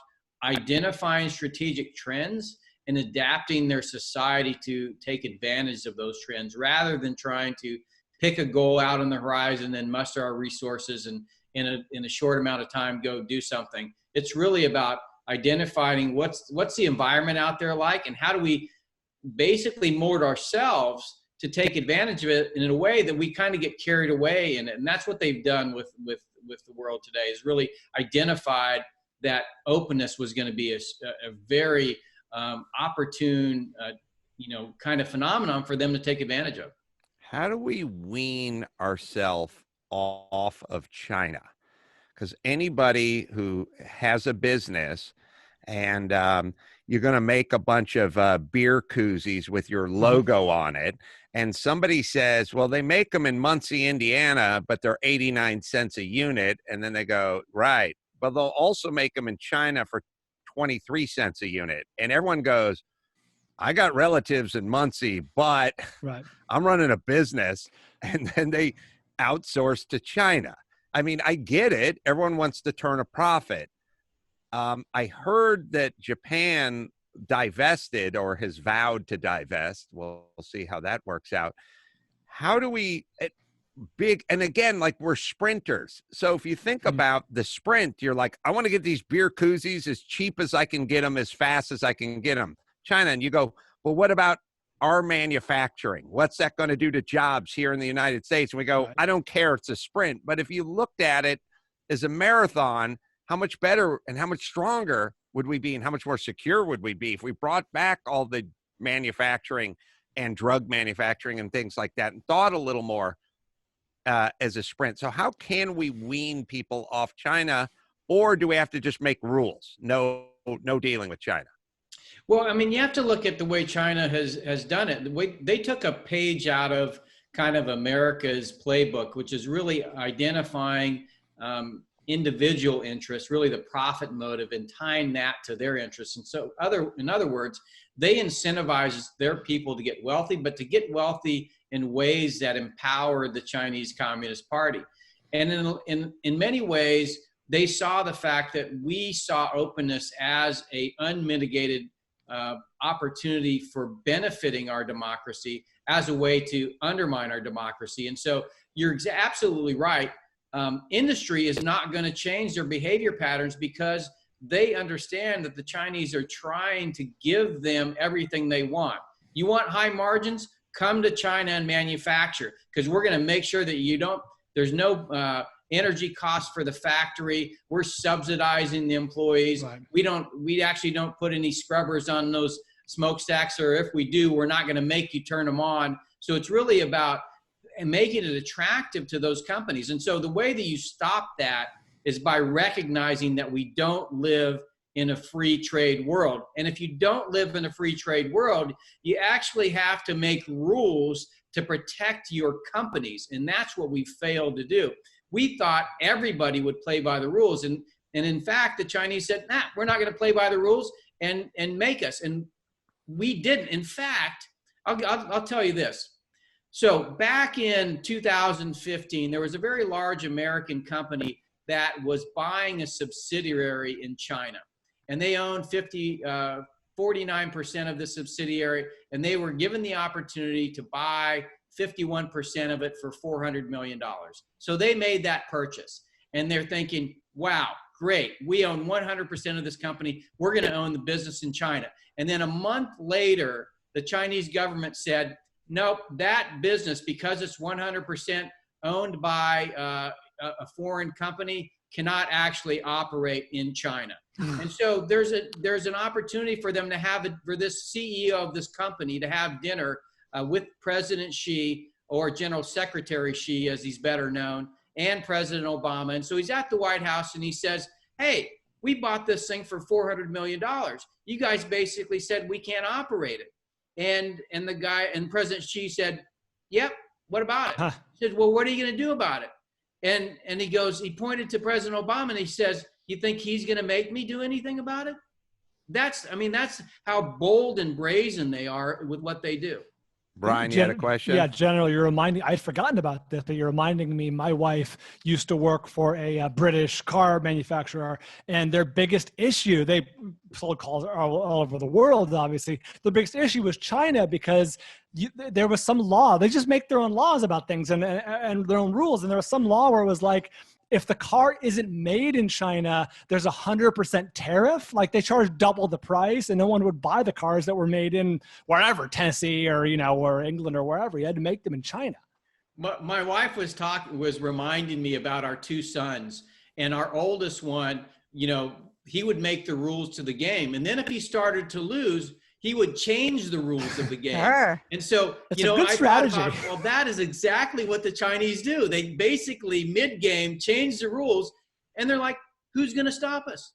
Speaker 11: identifying strategic trends and adapting their society to take advantage of those trends, rather than trying to pick a goal out on the horizon and muster our resources and in a short amount of time go do something. It's really about identifying what's the environment out there like, and how do we basically mold ourselves to take advantage of it in a way that we kind of get carried away in it. And that's what they've done with the world today, is really identified that openness was going to be a very opportune, kind of phenomenon for them to take advantage of.
Speaker 2: How do we wean ourselves off of China? Because anybody who has a business and you're going to make a bunch of beer koozies with your logo on it, and somebody says, well, they make them in Muncie, Indiana, but they're 89 cents a unit, and then they go, right, but they'll also make them in China for 23 cents a unit. And everyone goes, I got relatives in Muncie, but I'm running a business, and then they outsource to China. I mean, I get it. Everyone wants to turn a profit. I heard that Japan divested or has vowed to divest. We'll see how that works out. How do we and again, like, we're sprinters. So if you think about the sprint, you're like, I want to get these beer koozies as cheap as I can get them, as fast as I can get them. China. And you go, well, what about our manufacturing? What's that going to do to jobs here in the United States? And we go, I don't care. It's a sprint. But if you looked at it as a marathon, how much better and how much stronger would we be, and how much more secure would we be if we brought back all the manufacturing and drug manufacturing and things like that and thought a little more as a sprint? So how can we wean people off China, or do we have to just make rules? No dealing with China.
Speaker 11: Well, I mean, you have to look at the way China has done it. The way they took a page out of kind of America's playbook, which is really identifying individual interests, really the profit motive, and tying that to their interests. And so in other words, they incentivize their people to get wealthy, but to get wealthy in ways that empower the Chinese Communist Party. And in many ways, they saw the fact that we saw openness as a unmitigated opportunity for benefiting our democracy as a way to undermine our democracy. And so you're absolutely right. Industry is not going to change their behavior patterns because they understand that the Chinese are trying to give them everything they want. You want high margins? Come to China and manufacture, because we're going to make sure that there's no energy cost for the factory. We're subsidizing the employees. Right. We actually don't put any scrubbers on those smokestacks, or if we do, we're not going to make you turn them on. So it's really about making it attractive to those companies. And so the way that you stop that is by recognizing that we don't live in a free trade world. And if you don't live in a free trade world, you actually have to make rules to protect your companies. And that's what we failed to do. We thought everybody would play by the rules. And in fact, the Chinese said, nah, we're not going to play by the rules and make us. And we didn't. In fact, I'll tell you this. So back in 2015, there was a very large American company that was buying a subsidiary in China. And they owned 49% of the subsidiary, and they were given the opportunity to buy 51% of it for $400 million. So they made that purchase, and they're thinking, wow, great, we own 100% of this company. We're going to own the business in China. And then a month later, the Chinese government said, nope, that business, because it's 100% owned by a foreign company, cannot actually operate in China. And so there's an opportunity for them to for this CEO of this company to have dinner with President Xi, or General Secretary Xi, as he's better known, and President Obama. And so he's at the White House and he says, hey, we bought this thing for $400 million. You guys basically said we can't operate it. And President Xi said, yep, what about it? He said, well, what are you going to do about it? And he pointed to President Obama and he says, you think he's going to make me do anything about it? That's how bold and brazen they are with what they do.
Speaker 2: Brian, you had a question?
Speaker 4: Yeah, General, I'd forgotten about this, but you're reminding me, my wife used to work for a British car manufacturer, and their biggest issue, they sold cars all over the world, obviously. The biggest issue was China, because there was some law. They just make their own laws about things and their own rules. And there was some law where it was like, if the car isn't made in China, there's 100% tariff. Like, they charge double the price, and no one would buy the cars that were made in wherever, Tennessee or England or wherever. You had to make them in China.
Speaker 11: My wife was reminding me about our two sons, and our oldest one, he would make the rules to the game, and then if he started to lose, he would change the rules of the game. Sure. And so,
Speaker 4: I thought about,
Speaker 11: well, that is exactly what the Chinese do. They basically mid-game change the rules, and they're like, who's going to stop us?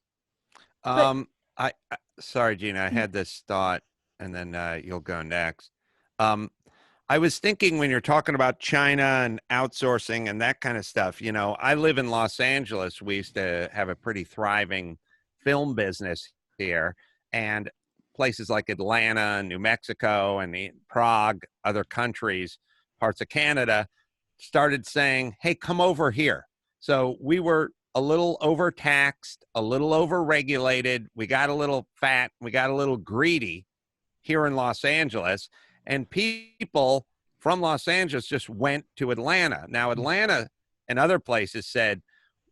Speaker 2: Sorry, Gina, I had this thought, and then you'll go next. I was thinking, when you're talking about China and outsourcing and that kind of stuff, I live in Los Angeles. We used to have a pretty thriving film business here, and places like Atlanta and New Mexico and Prague, other countries, parts of Canada, started saying, hey, come over here. So we were a little overtaxed, a little overregulated. We got a little fat. We got a little greedy here in Los Angeles. And people from Los Angeles just went to Atlanta. Now, Atlanta and other places said,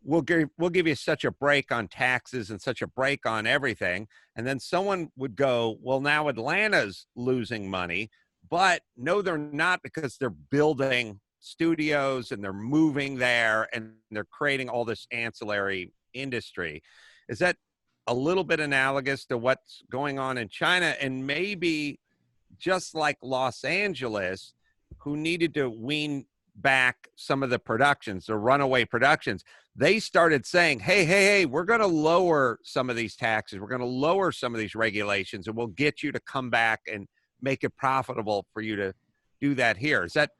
Speaker 2: we'll give you such a break on taxes and such a break on everything. And then someone would go, well, now Atlanta's losing money, but no, they're not, because they're building studios and they're moving there and they're creating all this ancillary industry. Is that a little bit analogous to what's going on in China? And maybe just like Los Angeles, who needed to wean back some of the productions, the runaway productions, they started saying, hey, we're going to lower some of these taxes. We're going to lower some of these regulations, and we'll get you to come back and make it profitable for you to do that here. Is that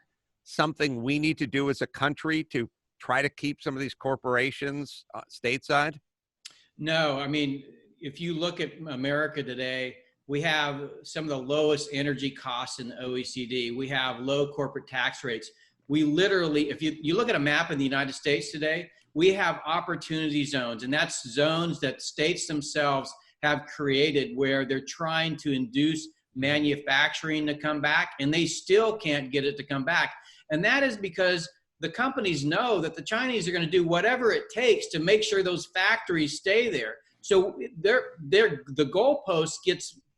Speaker 2: something we need to do as a country to try to keep some of these corporations stateside?
Speaker 11: No, I mean, if you look at America today, we have some of the lowest energy costs in the OECD. We have low corporate tax rates. We literally, if you look at a map in the United States today, we have opportunity zones, and that's zones that states themselves have created where they're trying to induce manufacturing to come back, and they still can't get it to come back. And that is because the companies know that the Chinese are going to do whatever it takes to make sure those factories stay there. So the goalpost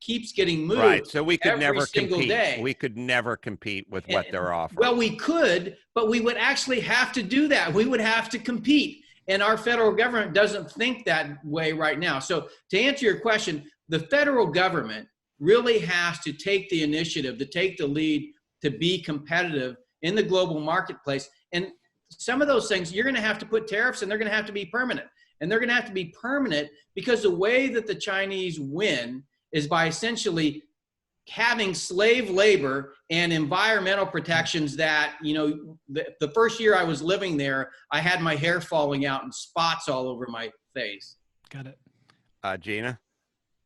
Speaker 11: keeps getting moved.
Speaker 2: Right. So we could
Speaker 11: every
Speaker 2: never
Speaker 11: single
Speaker 2: compete.
Speaker 11: day.
Speaker 2: We could never compete with what they're offering.
Speaker 11: Well, we could, but we would actually have to do that. We would have to compete. And our federal government doesn't think that way right now. So to answer your question, the federal government really has to take the initiative, to take the lead, to be competitive in the global marketplace. And some of those things, you're going to have to put tariffs, and they're going to have to be permanent. And they're going to have to be permanent because the way that the Chinese win is by essentially having slave labor and environmental protections that, you know, the first year I was living there, I had my hair falling out and spots all over my face.
Speaker 4: Got it.
Speaker 2: Gina?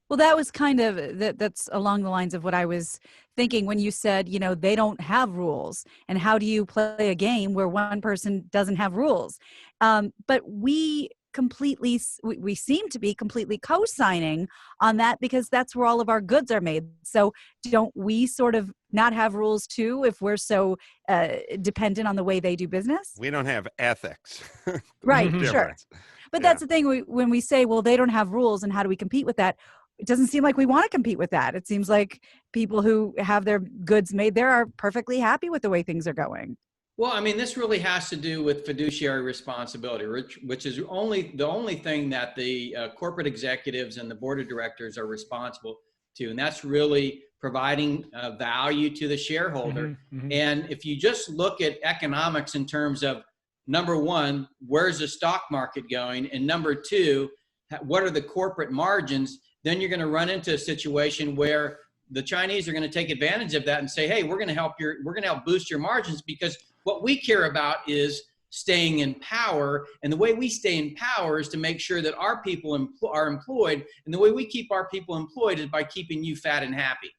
Speaker 3: Well, that was kind of, that's along the lines of what I was thinking when you said, you know, they don't have rules. And how do you play a game where one person doesn't have rules? But we seem to be completely co-signing on that because that's where all of our goods are made. So don't we sort of not have rules too if we're so dependent on the way they do business?
Speaker 2: We don't have ethics.
Speaker 3: Right, sure. But that's the thing, when we say, well, they don't have rules and how do we compete with that? It doesn't seem like we want to compete with that. It seems like people who have their goods made there are perfectly happy with the way things are going.
Speaker 11: Well, I mean, this really has to do with fiduciary responsibility, which is the only thing that the corporate executives and the board of directors are responsible to. And that's really providing value to the shareholder. And if you just look at economics in terms of, number one, where's the stock market going? And number two, what are the corporate margins? Then you're going to run into a situation where the Chinese are going to take advantage of that and say, hey, we're going to help boost your margins, because what we care about is staying in power. And the way we stay in power is to make sure that our people are employed. And the way we keep our people employed is by keeping you fat and happy.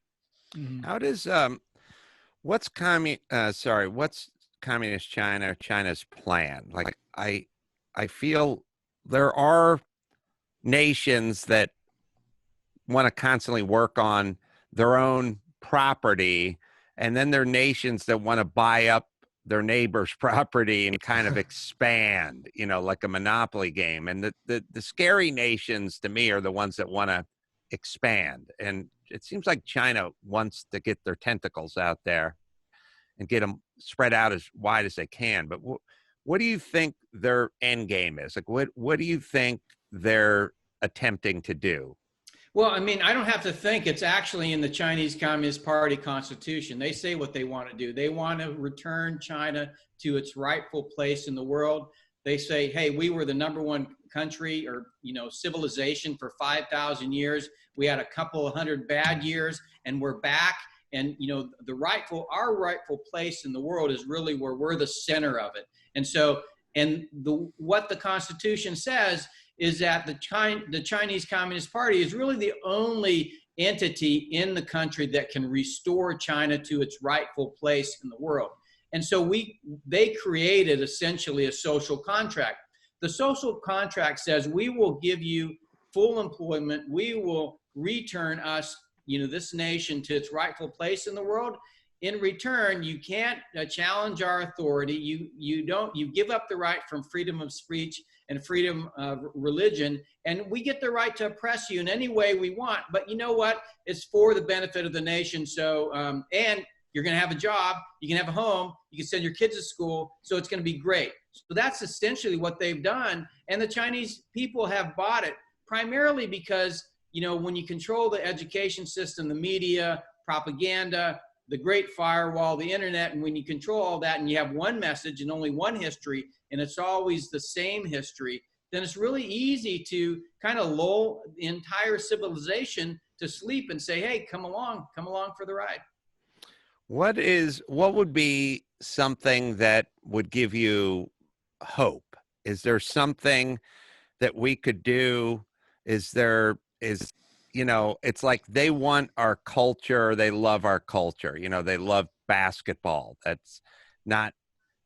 Speaker 2: How does, what's communist China's plan? Like, I feel there are nations that want to constantly work on their own property, and then there are nations that want to buy up their neighbor's property and kind of expand, you know, like a monopoly game. And the scary nations to me are the ones that want to expand. And it seems like China wants to get their tentacles out there and get them spread out as wide as they can. But what do you think their end game is? Like, what do you think they're attempting to do?
Speaker 11: Well, I mean, I don't have to think. It's actually in the Chinese Communist Party constitution. They say what they want to do. They want to return China to its rightful place in the world. They say, hey, we were the number one country or, you know, civilization for 5,000 years. We had a couple of hundred bad years and we're back. And, you know, our rightful place in the world is really where we're the center of it. And so, what the Constitution says is that the Chinese Communist Party is really the only entity in the country that can restore China to its rightful place in the world. And so they created essentially a social contract. The social contract says we will give you full employment. We will return us, you know, this nation to its rightful place in the world. In return, you can't challenge our authority. You give up the right from freedom of speech and freedom of religion, and we get the right to oppress you in any way we want. But you know what? It's for the benefit of the nation. So, and you're going to have a job, you can have a home, you can send your kids to school, so it's going to be great. So that's essentially what they've done, and the Chinese people have bought it, primarily because, you know, when you control the education system, the media, propaganda, the great firewall, the internet, and when you control all that and you have one message and only one history, and it's always the same history, then it's really easy to kind of lull the entire civilization to sleep and say, hey, come along for the ride.
Speaker 2: What would be something that would give you hope? Is there something that we could do? You know, it's like they want our culture. They love our culture. You know, they love basketball.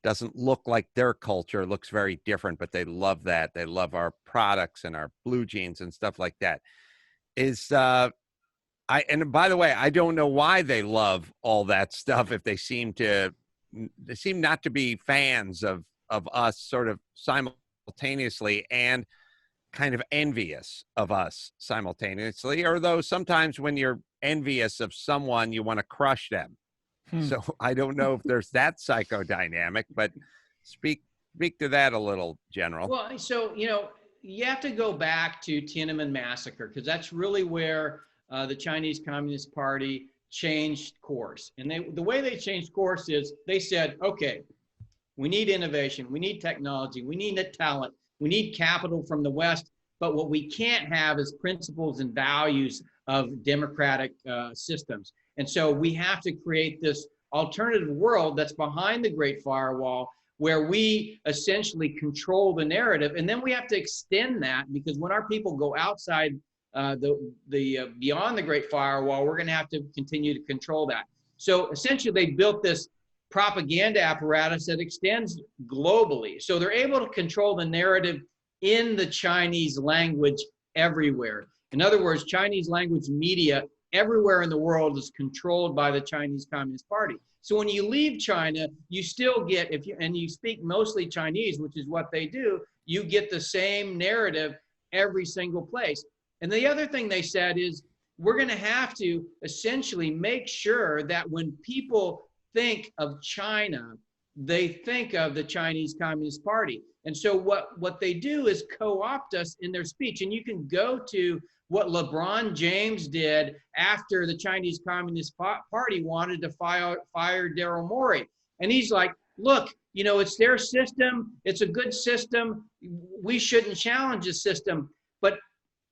Speaker 2: Doesn't look like their culture. It looks very different, but they love that. They love our products and our blue jeans and stuff like that. is and by the way, I don't know why they love all that stuff if they seem not to be fans of us sort of simultaneously and kind of envious of us simultaneously, or though sometimes when you're envious of someone, you want to crush them. So I don't know if there's that psychodynamic, but speak to that a little, General.
Speaker 11: Well, so, you have to go back to Tiananmen Massacre, because that's really where the Chinese Communist Party changed course. And the way they changed course is they said, okay, we need innovation, we need technology, we need talent, we need capital from the West, but what we can't have is principles and values of democratic systems. And so we have to create this alternative world that's behind the Great Firewall, where we essentially control the narrative. And then we have to extend that, because when our people go outside beyond the Great Firewall, we're going to have to continue to control that. So essentially they built this propaganda apparatus that extends globally. So they're able to control the narrative in the Chinese language everywhere. In other words, Chinese language media everywhere in the world is controlled by the Chinese Communist Party. So when you leave China, you still get, and you speak mostly Chinese, which is what they do, you get the same narrative every single place. And the other thing they said is, we're going to have to essentially make sure that when people think of China, they think of the Chinese Communist Party. And so what they do is co-opt us in their speech. And you can go to what Lebron James did after the Chinese Communist Party wanted to fire Daryl Morey. And he's like, look, it's their system. It's a good system. We shouldn't challenge the system. But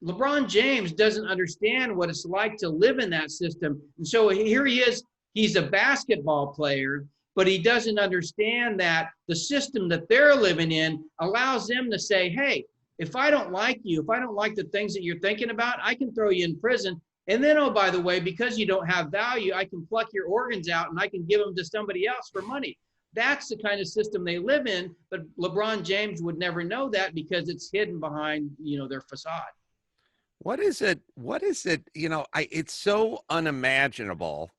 Speaker 11: LeBron James doesn't understand what it's like to live in that system. And so here he is. He's a basketball player, but he doesn't understand that the system that they're living in allows them to say, hey, if I don't like you, if I don't like the things that you're thinking about, I can throw you in prison. And then, oh, by the way, because you don't have value, I can pluck your organs out and I can give them to somebody else for money. That's the kind of system they live in. But LeBron James would never know that, because it's hidden behind, their facade.
Speaker 2: What is it? It's so unimaginable.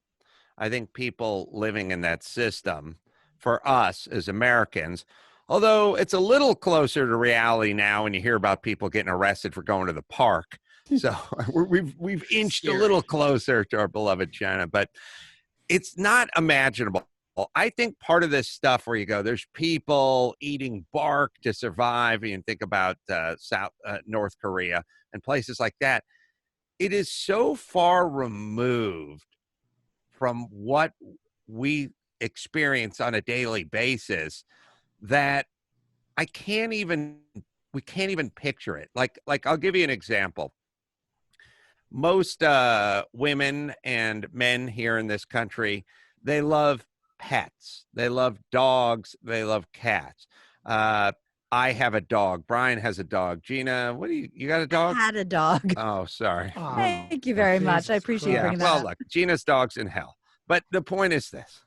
Speaker 2: I think people living in that system for us as Americans, although it's a little closer to reality now when you hear about people getting arrested for going to the park. So we've inched a little closer to our beloved China, but it's not imaginable. I think part of this stuff where you go, there's people eating bark to survive, and think about North Korea and places like that. It is so far removed from what we experience on a daily basis that we can't even picture it. Like I'll give you an example. Most women and men here in this country, they love pets. They love dogs. They love cats. I have a dog. Brian has a dog. Gina, you got a dog?
Speaker 3: I had a dog.
Speaker 2: Oh, sorry.
Speaker 3: Thank you very much. I appreciate you bringing that up.
Speaker 2: Look, Gina's dog's in hell. But the point is this.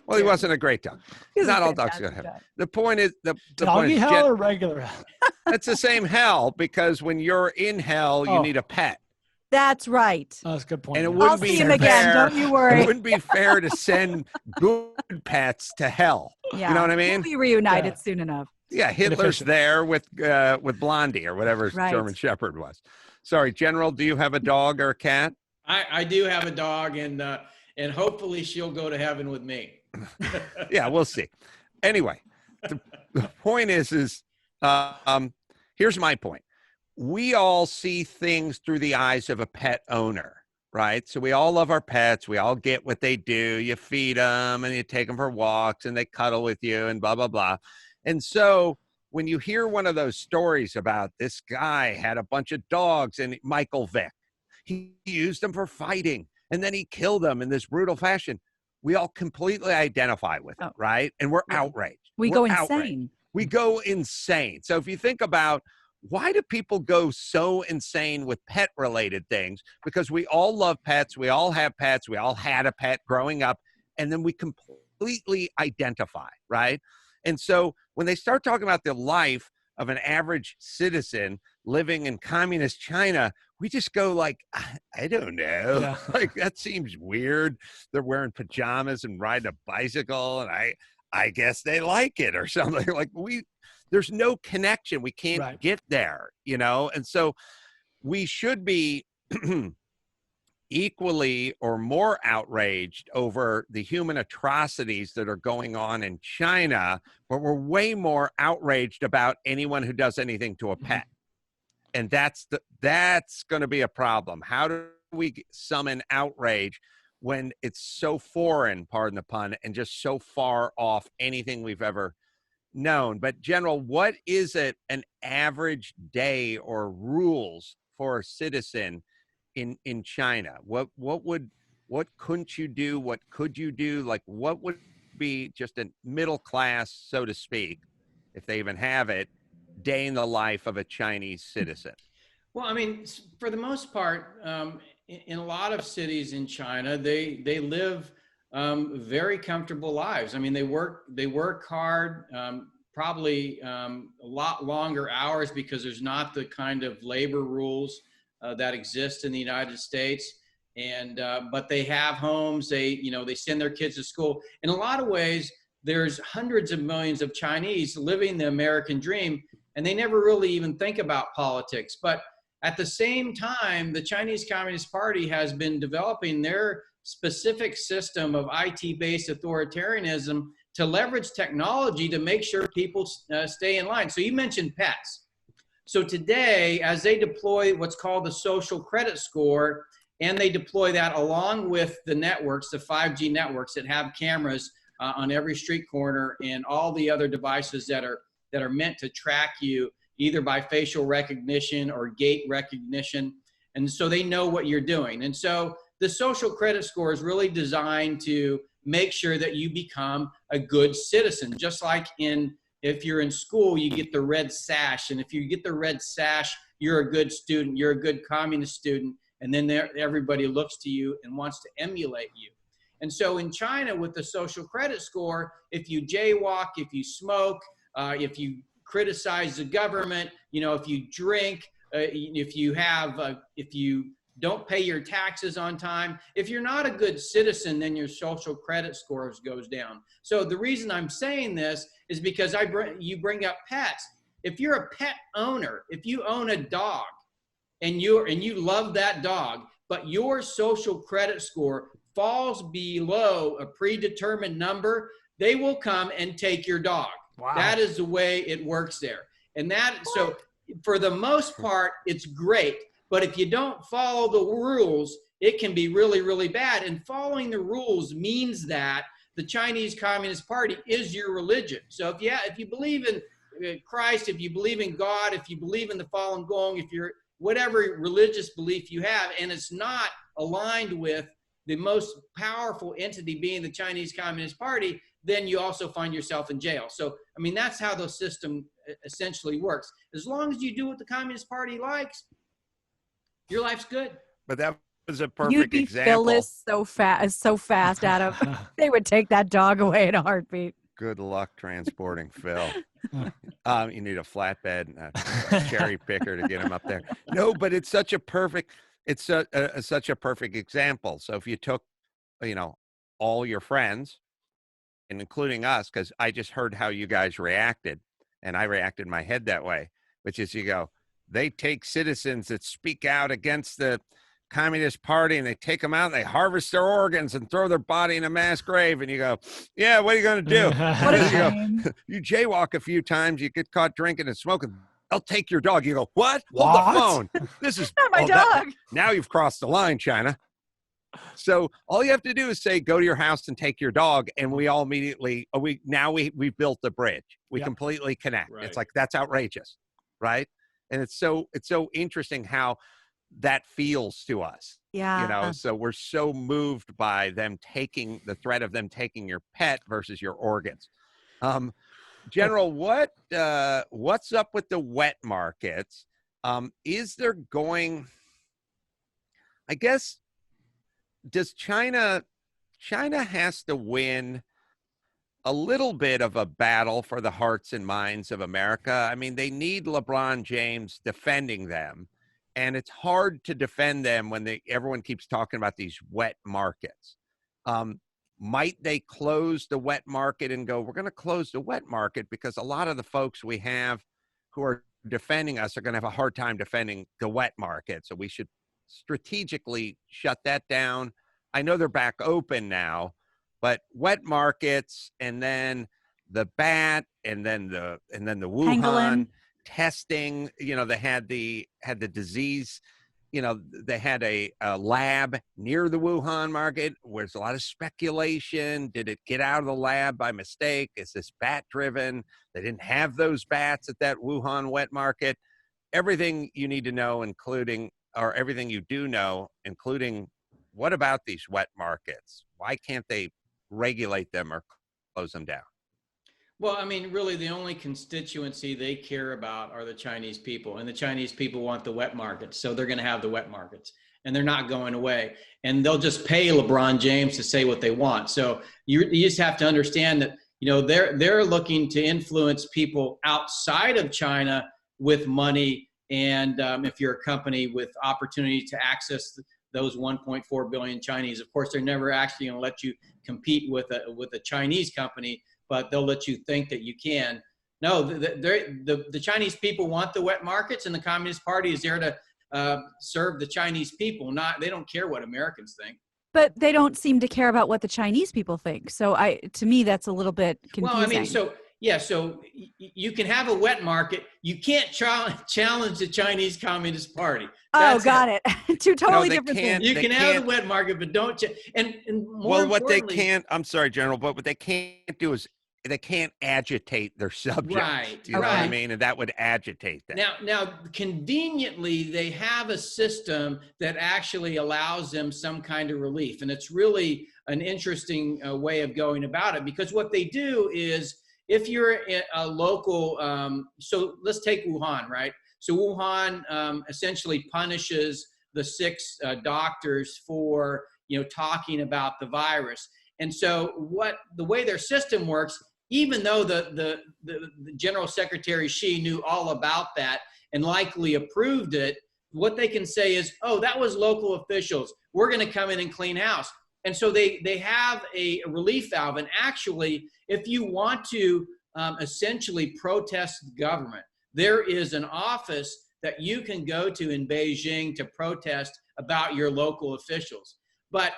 Speaker 2: Well, he wasn't a great dog. Not all dogs go to hell. The point is
Speaker 4: doggy hell or regular hell?
Speaker 2: It's the same hell, because when you're in hell, you need a pet.
Speaker 3: That's right.
Speaker 4: Oh, that's a good point.
Speaker 2: And it wouldn't be
Speaker 3: see him again. Don't you worry.
Speaker 2: It wouldn't be fair to send good pets to hell.
Speaker 3: Yeah.
Speaker 2: You know what I mean?
Speaker 3: We'll be reunited soon enough.
Speaker 2: Yeah, Hitler's there with Blondie or whatever his German Shepherd was. Sorry, General, do you have a dog or a cat?
Speaker 11: I do have a dog, and hopefully she'll go to heaven with me.
Speaker 2: Yeah, we'll see. Anyway, the point is here's my point. We all see things through the eyes of a pet owner, right? So we all love our pets. We all get what they do. You feed them and you take them for walks and they cuddle with you and blah, blah, blah. And so when you hear one of those stories about this guy had a bunch of dogs and Michael Vick, he used them for fighting and then he killed them in this brutal fashion, we all completely identify with it, right? And we're outraged.
Speaker 3: We go insane.
Speaker 2: We go insane. So if you think about, why do people go so insane with pet-related things? Because we all love pets. We all have pets. We all had a pet growing up. And then we completely identify, right? And so when they start talking about the life of an average citizen living in communist China, we just go like, I don't know.
Speaker 4: Yeah.
Speaker 2: Like, that seems weird. They're wearing pajamas and riding a bicycle, and I guess they like it or something. Like, there's no connection. We can't get there, you know? And so we should be equally or more outraged over the human atrocities that are going on in China, but we're way more outraged about anyone who does anything to a pet. And that's going to be a problem. How do we summon outrage when it's so foreign, pardon the pun, and just so far off anything we've ever known? But General, what is an average day or rules for a citizen in China? What couldn't you do? What could you do? Like, what would be just a middle class, so to speak, if they even have it, day in the life of a Chinese citizen?
Speaker 11: Well, I mean, for the most part, in a lot of cities in China, they live very comfortable lives. I mean, they work hard, probably a lot longer hours because there's not the kind of labor rules that exist in the United States. And but they have homes. They send their kids to school. In a lot of ways, there's hundreds of millions of Chinese living the American dream, and they never really even think about politics. But at the same time, the Chinese Communist Party has been developing their specific system of IT-based authoritarianism to leverage technology to make sure people stay in line. So you mentioned pets. So today, as they deploy what's called the social credit score, and they deploy that along with the networks, the 5G networks that have cameras on every street corner and all the other devices that are meant to track you either by facial recognition or gait recognition. And so they know what you're doing. And so the social credit score is really designed to make sure that you become a good citizen, just like if you're in school, you get the red sash. And if you get the red sash, you're a good student, you're a good communist student. And then everybody looks to you and wants to emulate you. And so in China, with the social credit score, if you jaywalk, if you smoke, if you criticize the government, if you drink, if you don't pay your taxes on time, if you're not a good citizen, then your social credit scores goes down. So the reason I'm saying this is because you bring up pets. If you're a pet owner, if you own a dog and you love that dog, but your social credit score falls below a predetermined number, they will come and take your dog. Wow. That is the way it works there. And so for the most part, it's great. But if you don't follow the rules, it can be really, really bad. And following the rules means that the Chinese Communist Party is your religion. So if you believe in Christ, if you believe in God, if you believe in the Falun Gong, if you're whatever religious belief you have, and it's not aligned with the most powerful entity being the Chinese Communist Party, then you also find yourself in jail. So, I mean, that's how the system essentially works. As long as you do what the Communist Party likes, your life's good.
Speaker 2: But that was a perfect
Speaker 3: You'd be
Speaker 2: example.
Speaker 3: Phyllis so fast, Adam. They would take that dog away in a heartbeat.
Speaker 2: Good luck transporting Phil. You need a flatbed and a cherry picker to get him up there. No, but it's such a perfect, such a perfect example. So if you took, all your friends, and including us, because I just heard how you guys reacted, and I reacted in my head that way, which is they take citizens that speak out against the Communist Party and they take them out and they harvest their organs and throw their body in a mass grave. And you go, yeah, what are you going to do? You jaywalk a few times, you get caught drinking and smoking, they'll take your dog. You go, what? Hold the phone. This is
Speaker 3: not my dog.
Speaker 2: Now you've crossed the line, China. So all you have to do is say, go to your house and take your dog. And we all immediately, we've built the bridge. We completely connect. Right. It's like, that's outrageous. Right. And it's so interesting how that feels to us.
Speaker 3: Yeah.
Speaker 2: So we're so moved by the threat of them taking your pet versus your organs. General, what's up with the wet markets? Is there going, I guess, does China has to win a little bit of a battle for the hearts and minds of America. I mean, they need LeBron James defending them, and it's hard to defend them when everyone keeps talking about these wet markets. Might they close the wet market and go, we're going to close the wet market because a lot of the folks we have who are defending us are going to have a hard time defending the wet market. So we should strategically shut that down. I know they're back open now, but wet markets and then the bat and then the Wuhan
Speaker 3: Pangolin.
Speaker 2: testing, they had the disease, they had a lab near the Wuhan market where there's a lot of speculation. Did it get out of the lab by mistake? Is this bat driven? They didn't have those bats at that Wuhan wet market. Everything you need to know, everything you do know, including what about these wet markets? Why can't they regulate them or close them down?
Speaker 11: Well, I mean, really, the only constituency they care about are the Chinese people, and the Chinese people want the wet markets, so they're going to have the wet markets, and they're not going away. And they'll just pay LeBron James to say what they want. So you just have to understand that they're looking to influence people outside of China with money, and if you're a company with opportunity to access those 1.4 billion Chinese, of course, they're never actually going to let you compete with a Chinese company, but they'll let you think that you can. No, the Chinese people want the wet markets, and the Communist Party is there to serve the Chinese people. They don't care what Americans think.
Speaker 3: But they don't seem to care about what the Chinese people think. So to me, that's a little bit confusing.
Speaker 11: Well, I mean, so you can have a wet market. You can't challenge the Chinese Communist Party.
Speaker 3: Got it. Two totally different things.
Speaker 11: You can have the wet market, but don't. And more
Speaker 2: what they can't. I'm sorry, General, but what they can't do is they can't agitate their subject.
Speaker 11: Right.
Speaker 2: You know what I mean? And that would agitate them.
Speaker 11: Now, conveniently, they have a system that actually allows them some kind of relief, and it's really an interesting way of going about it, because what they do is, if you're a local, so let's take Wuhan, right? So Wuhan essentially punishes the 6 doctors for talking about the virus. And so the way their system works, even though the General Secretary Xi knew all about that and likely approved it, what they can say is, oh, that was local officials. We're going to come in and clean house. And so they have a relief valve. And actually, if you want to essentially protest the government, there is an office that you can go to in Beijing to protest about your local officials. But,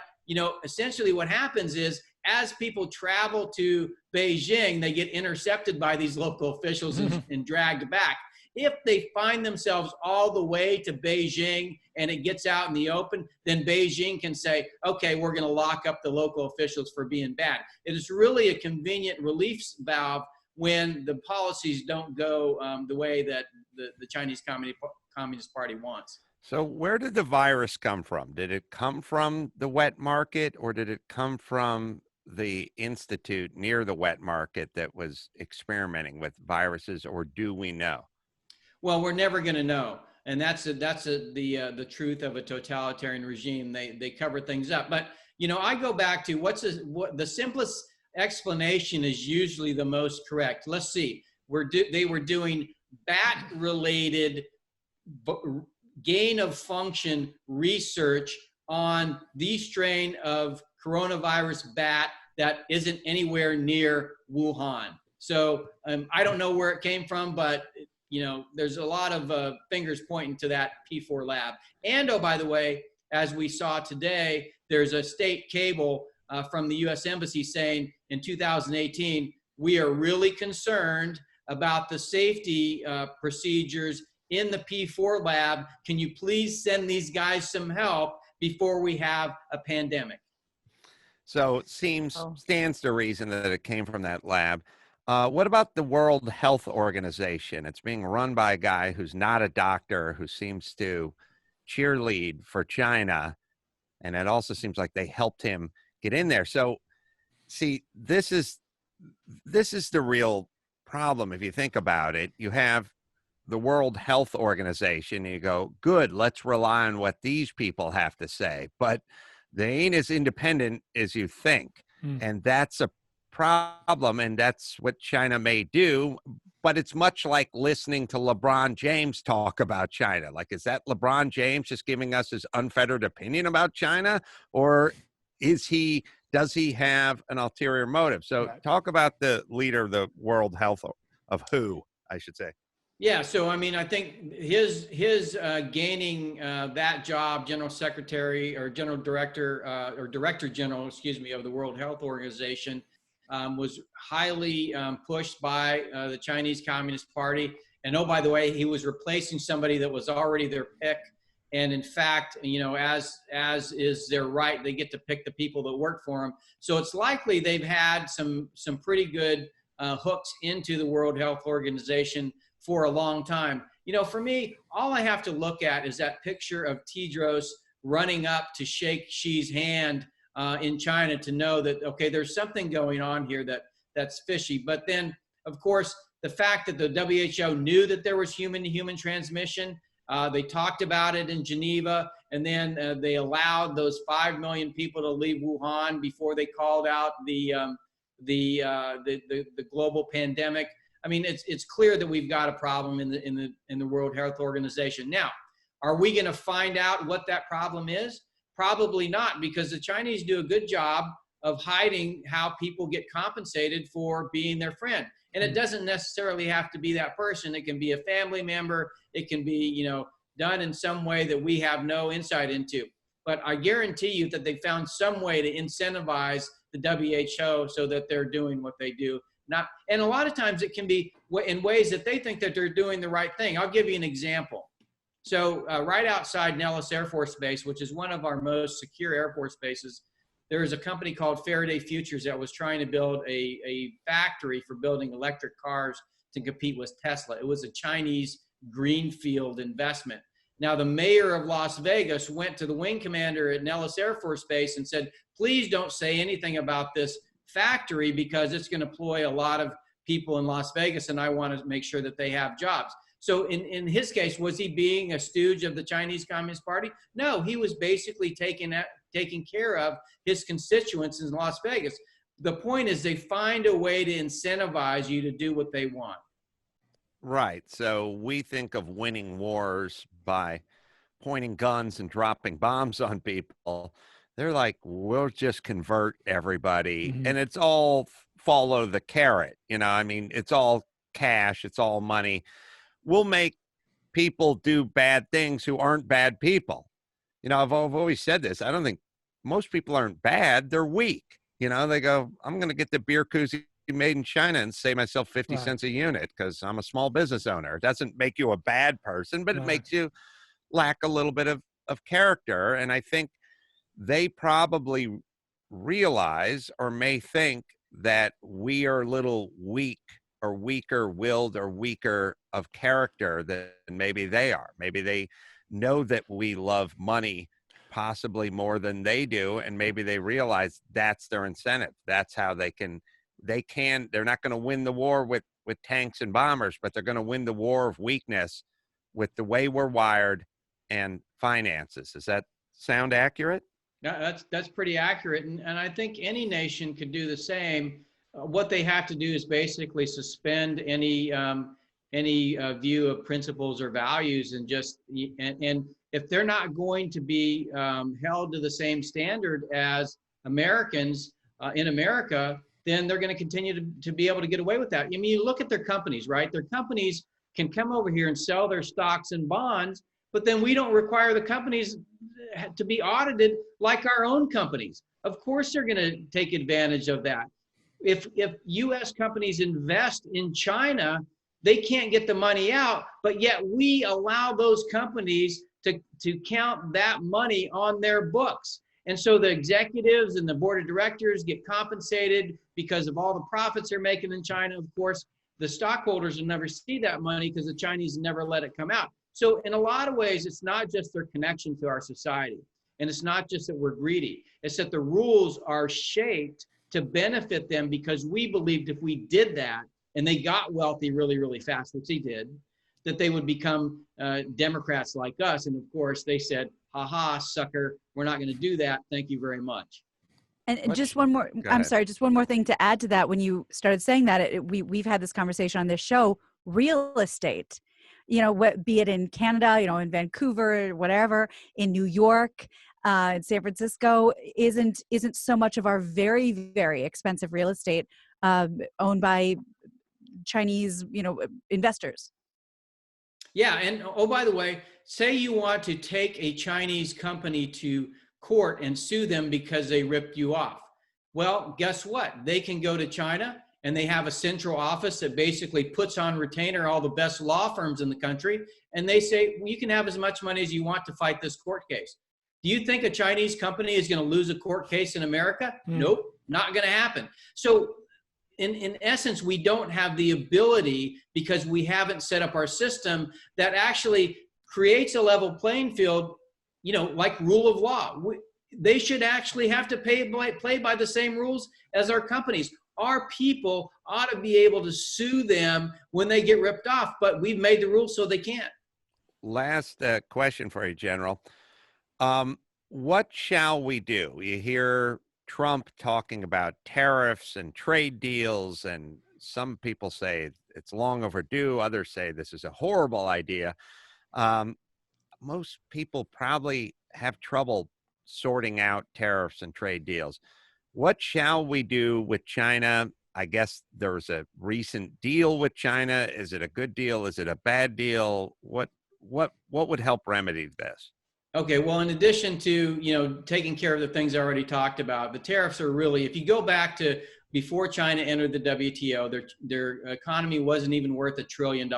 Speaker 11: essentially what happens is, as people travel to Beijing, they get intercepted by these local officials and dragged back. If they find themselves all the way to Beijing and it gets out in the open, then Beijing can say, okay, we're going to lock up the local officials for being bad. It is really a convenient relief valve when the policies don't go the way that the Chinese Communist Party wants.
Speaker 2: So where did the virus come from? Did it come from the wet market, or did it come from the institute near the wet market that was experimenting with viruses, or do we know?
Speaker 11: Well, we're never going to know. And that's the truth of a totalitarian regime. They cover things up. But, I go back to what the simplest explanation is usually the most correct. Let's see. They were doing bat-related gain of function research on the strain of coronavirus bat that isn't anywhere near Wuhan. So I don't know where it came from, but there's a lot of fingers pointing to that P4 lab. And by the way, as we saw today, there's a state cable from the U.S. Embassy saying in 2018, we are really concerned about the safety procedures in the P4 lab. Can you please send these guys some help before we have a pandemic?
Speaker 2: So it stands to reason that it came from that lab. What about the World Health Organization? It's being run by a guy who's not a doctor, who seems to cheerlead for China. And it also seems like they helped him get in there. So see, this is the real problem. If you think about it, you have the World Health Organization, and you go, good, let's rely on what these people have to say. But they ain't as independent as you think. And that's a problem, and that's what China may do. But it's much like listening to LeBron James talk about China. Like, is that LeBron James just giving us his unfettered opinion about China, or does he have an ulterior motive? So talk about the leader of the World Health, of WHO, I should say.
Speaker 11: Yeah, so I mean, I think his gaining that job, General Secretary or General Director or Director General, excuse me, of the World Health Organization was highly pushed by the Chinese Communist Party. And oh, by the way, he was replacing somebody that was already their pick. And in fact, you know, as is their right, they get to pick the people that work for them. So it's likely they've had some pretty good hooks into the World Health Organization for a long time. You know, for me, all I have to look at is that picture of Tedros running up to shake Xi's hand in China to know that, okay, there's something going on here that's fishy. But then, of course, the fact that the WHO knew that there was human-to-human transmission, they talked about it in Geneva, and then they allowed those 5 million people to leave Wuhan before they called out the global pandemic. I mean, it's clear that we've got a problem in the World Health Organization. Now, are we going to find out what that problem is? Probably not, because the Chinese do a good job of hiding how people get compensated for being their friend. And it doesn't necessarily have to be that person. It can be a family member. It can be, you know, done in some way that we have no insight into. But I guarantee you that they found some way to incentivize the WHO so that they're doing what they do. And a lot of times it can be in ways that they think that they're doing the right thing. I'll give you an example. So right outside Nellis Air Force Base, which is one of our most secure Air Force bases, there is a company called Faraday Futures that was trying to build a factory for building electric cars to compete with Tesla. It was a Chinese greenfield investment. Now, the mayor of Las Vegas went to the wing commander at Nellis Air Force Base and said, please don't say anything about this factory because it's going to employ a lot of people in Las Vegas, and I want to make sure that they have jobs. So in his case, was he being a stooge of the Chinese Communist Party? No, he was basically taking care of his constituents in Las Vegas. The point is they find a way to incentivize you to do what they want.
Speaker 2: Right. So we think of winning wars by pointing guns and dropping bombs on people. They're like, we'll just convert everybody. Mm-hmm. And it's all follow the carrot. You know, I mean, it's all cash. It's all money. We'll make people do bad things who aren't bad people. You know, I've always said this. I don't think most people aren't bad. They're weak. You know, they go, I'm going to get the beer koozie made in China and save myself 50 cents a unit because I'm a small business owner. It doesn't make you a bad person, but it makes you lack a little bit of character. And I think they probably realize or may think that we are a little weak or weaker willed or weaker of character than maybe they are. Maybe they know that we love money possibly more than they do, and maybe they realize that's their incentive. That's how they're not going to win the war with tanks and bombers, but they're going to win the war of weakness with the way we're wired and finances. Does that sound accurate?
Speaker 11: Yeah, that's pretty accurate. And I think any nation could do the same. What they have to do is basically suspend any view of principles or values and if they're not going to be held to the same standard as Americans in America, then they're going to continue to be able to get away with that. I mean, you look at their companies, right? Their companies can come over here and sell their stocks and bonds, but then we don't require the companies to be audited like our own companies. Of course, they're going to take advantage of that. If U.S. companies invest in China, they can't get the money out, but yet we allow those companies to count that money on their books. And so the executives and the board of directors get compensated because of all the profits they're making in China. Of course, the stockholders will never see that money because the Chinese never let it come out. So in a lot of ways, it's not just their connection to our society. And it's not just that we're greedy. It's that the rules are shaped to benefit them because we believed if we did that and they got wealthy really, really fast, which they did, that they would become Democrats like us. And of course, they said, ha-ha, sucker, we're not going to do that. Thank you very much.
Speaker 3: And just one more, I'm sorry, just one more thing to add to that. When you started saying that, we've had this conversation on this show, real estate, be it in Canada, in Vancouver, whatever, in New York, in San Francisco, isn't so much of our very, very expensive real estate owned by Chinese, investors.
Speaker 11: Yeah, and oh, by the way, say you want to take a Chinese company to court and sue them because they ripped you off. Well, guess what? They can go to China and they have a central office that basically puts on retainer all the best law firms in the country. And they say, well, you can have as much money as you want to fight this court case. Do you think a Chinese company is going to lose a court case in America? Nope, not going to happen. So in essence, we don't have the ability, because we haven't set up our system that actually creates a level playing field, like rule of law. They should actually have to play by the same rules as our companies. Our people ought to be able to sue them when they get ripped off, but we've made the rules so they can't.
Speaker 2: Last question for you, General. What shall we do? You hear Trump talking about tariffs and trade deals, and some people say it's long overdue. Others say this is a horrible idea. Most people probably have trouble sorting out tariffs and trade deals. What shall we do with China? I guess there's a recent deal with China. Is it a good deal? Is it a bad deal? What would help remedy this?
Speaker 11: Okay, well, in addition to, taking care of the things I already talked about, the tariffs are really, if you go back to before China entered the WTO, their economy wasn't even worth $1 trillion.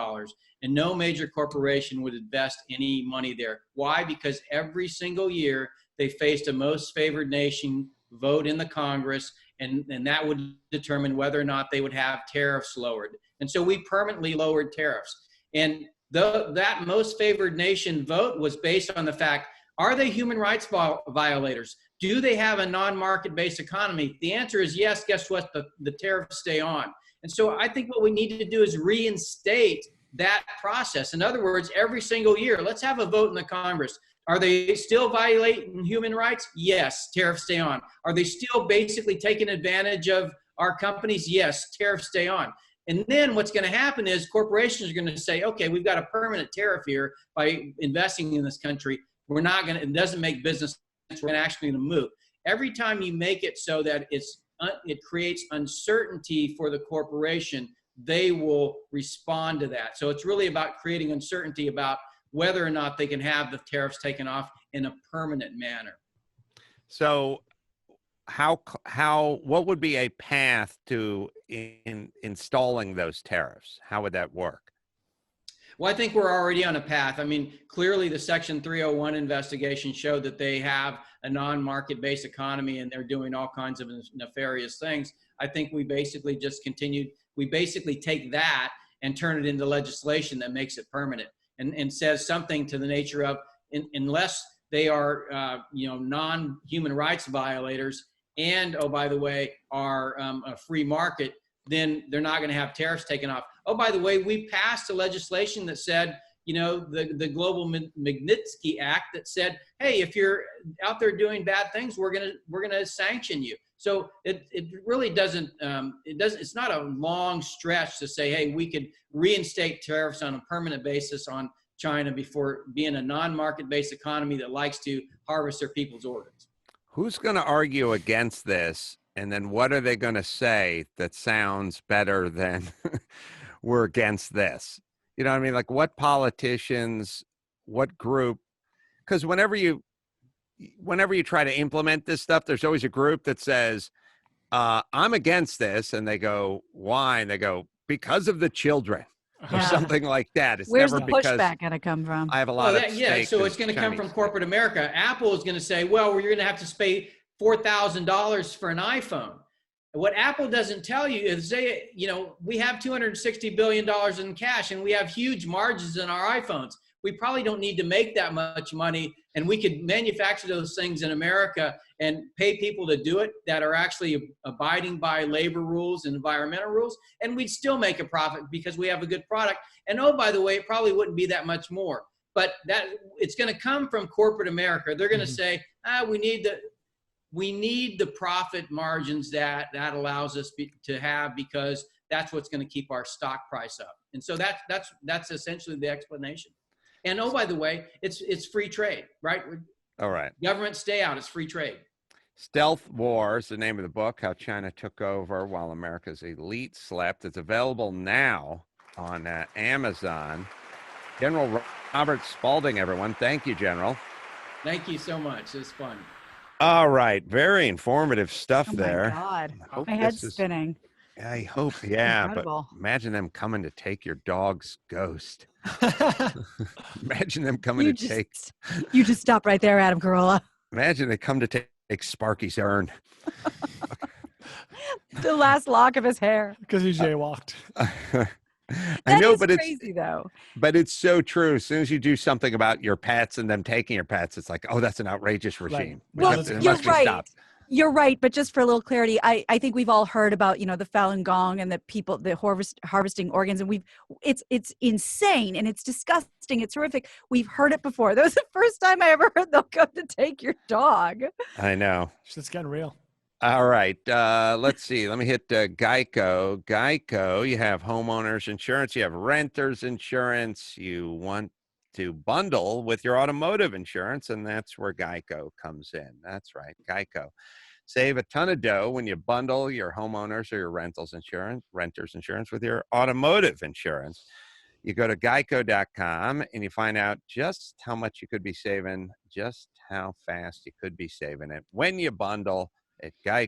Speaker 11: And no major corporation would invest any money there. Why? Because every single year they faced a most favored nation vote in the Congress, and that would determine whether or not they would have tariffs lowered. And so we permanently lowered tariffs. And that most favored nation vote was based on the fact, are they human rights violators? Do they have a non-market-based economy? The answer is yes. Guess what? The tariffs stay on. And so I think what we need to do is reinstate that process. In other words, every single year, let's have a vote in the Congress. Are they still violating human rights? Yes, tariffs stay on. Are they still basically taking advantage of our companies? Yes, tariffs stay on. And then what's going to happen is corporations are going to say, okay, we've got a permanent tariff here by investing in this country. We're not going to, it doesn't make business sense. We're actually going to move. Every time you make it so that it creates uncertainty for the corporation, they will respond to that. So it's really about creating uncertainty about whether or not they can have the tariffs taken off in a permanent manner.
Speaker 2: So what would be a path to installing those tariffs? How would that work?
Speaker 11: Well, I think we're already on a path. I mean, clearly the Section 301 investigation showed that they have a non-market-based economy and they're doing all kinds of nefarious things. I think we basically just we basically take that and turn it into legislation that makes it permanent and says something to the nature of, unless they are, non-human rights violators and, oh, by the way, are a free market, then they're not going to have tariffs taken off. Oh, by the way, we passed a legislation that said, the Global Magnitsky Act that said, hey, if you're out there doing bad things, we're gonna sanction you. So it really doesn't, it's not a long stretch to say, hey, we could reinstate tariffs on a permanent basis on China before being a non-market-based economy that likes to harvest their people's organs.
Speaker 2: Who's going to argue against this? And then what are they going to say that sounds better than we're against this? You know what I mean? Like what politicians, what group? Because whenever you try to implement this stuff, there's always a group that says, I'm against this. And they go, why? And they go, because of the children. Or something like that. It's
Speaker 3: Where's
Speaker 2: never
Speaker 3: the
Speaker 2: because
Speaker 3: pushback going to come from?
Speaker 2: I have a lot of
Speaker 11: so it's going to come from corporate America. Apple is going to say, well, you're going to have to pay $4,000 for an iPhone. What Apple doesn't tell you is we have $260 billion in cash and we have huge margins in our iPhones. We probably don't need to make that much money, and we could manufacture those things in America and pay people to do it that are actually abiding by labor rules and environmental rules, and we'd still make a profit because we have a good product. And oh, by the way, it probably wouldn't be that much more. But it's going to come from corporate America. They're going to say, we need we need the profit margins that allows us to have, because that's what's going to keep our stock price up. And so that's essentially the explanation. And oh, by the way, it's free trade, right?
Speaker 2: All right.
Speaker 11: Government stay out. It's free trade.
Speaker 2: Stealth War is the name of the book, How China Took Over While America's Elite Slept. It's available now on Amazon. General Robert Spalding, everyone. Thank you, General.
Speaker 11: Thank you so much. It was fun.
Speaker 2: All right. Very informative stuff there.
Speaker 3: Oh, my God.
Speaker 2: I hope
Speaker 3: My head's spinning.
Speaker 2: I hope, yeah.
Speaker 3: Incredible.
Speaker 2: But imagine them coming to take your dog's ghost. Imagine them coming
Speaker 3: You just stop right there, Adam Carolla.
Speaker 2: Imagine they come to take Sparky's urn.
Speaker 3: The last lock of his hair.
Speaker 4: Because he jaywalked.
Speaker 2: I know, but
Speaker 3: crazy, though.
Speaker 2: But it's so true. As soon as you do something about your pets and them taking your pets, it's like, oh, that's an outrageous regime.
Speaker 3: Well,
Speaker 2: It
Speaker 3: you're
Speaker 2: must be
Speaker 3: right.
Speaker 2: stopped.
Speaker 3: You're right, but just for a little clarity, I think we've all heard about, the Falun Gong and the harvesting organs, and it's insane and it's disgusting. It's horrific. We've heard it before. That was the first time I ever heard they'll come to take your dog.
Speaker 2: I know.
Speaker 4: It's getting real.
Speaker 2: All right. Let's see. Let me hit Geico. Geico, you have homeowners insurance, you have renters insurance, you want to bundle with your automotive insurance, and that's where Geico comes in. That's right, Geico. Save a ton of dough when you bundle your homeowners or your renters insurance with your automotive insurance. You go to geico.com and you find out just how much you could be saving, just how fast you could be saving it when you bundle at Geico.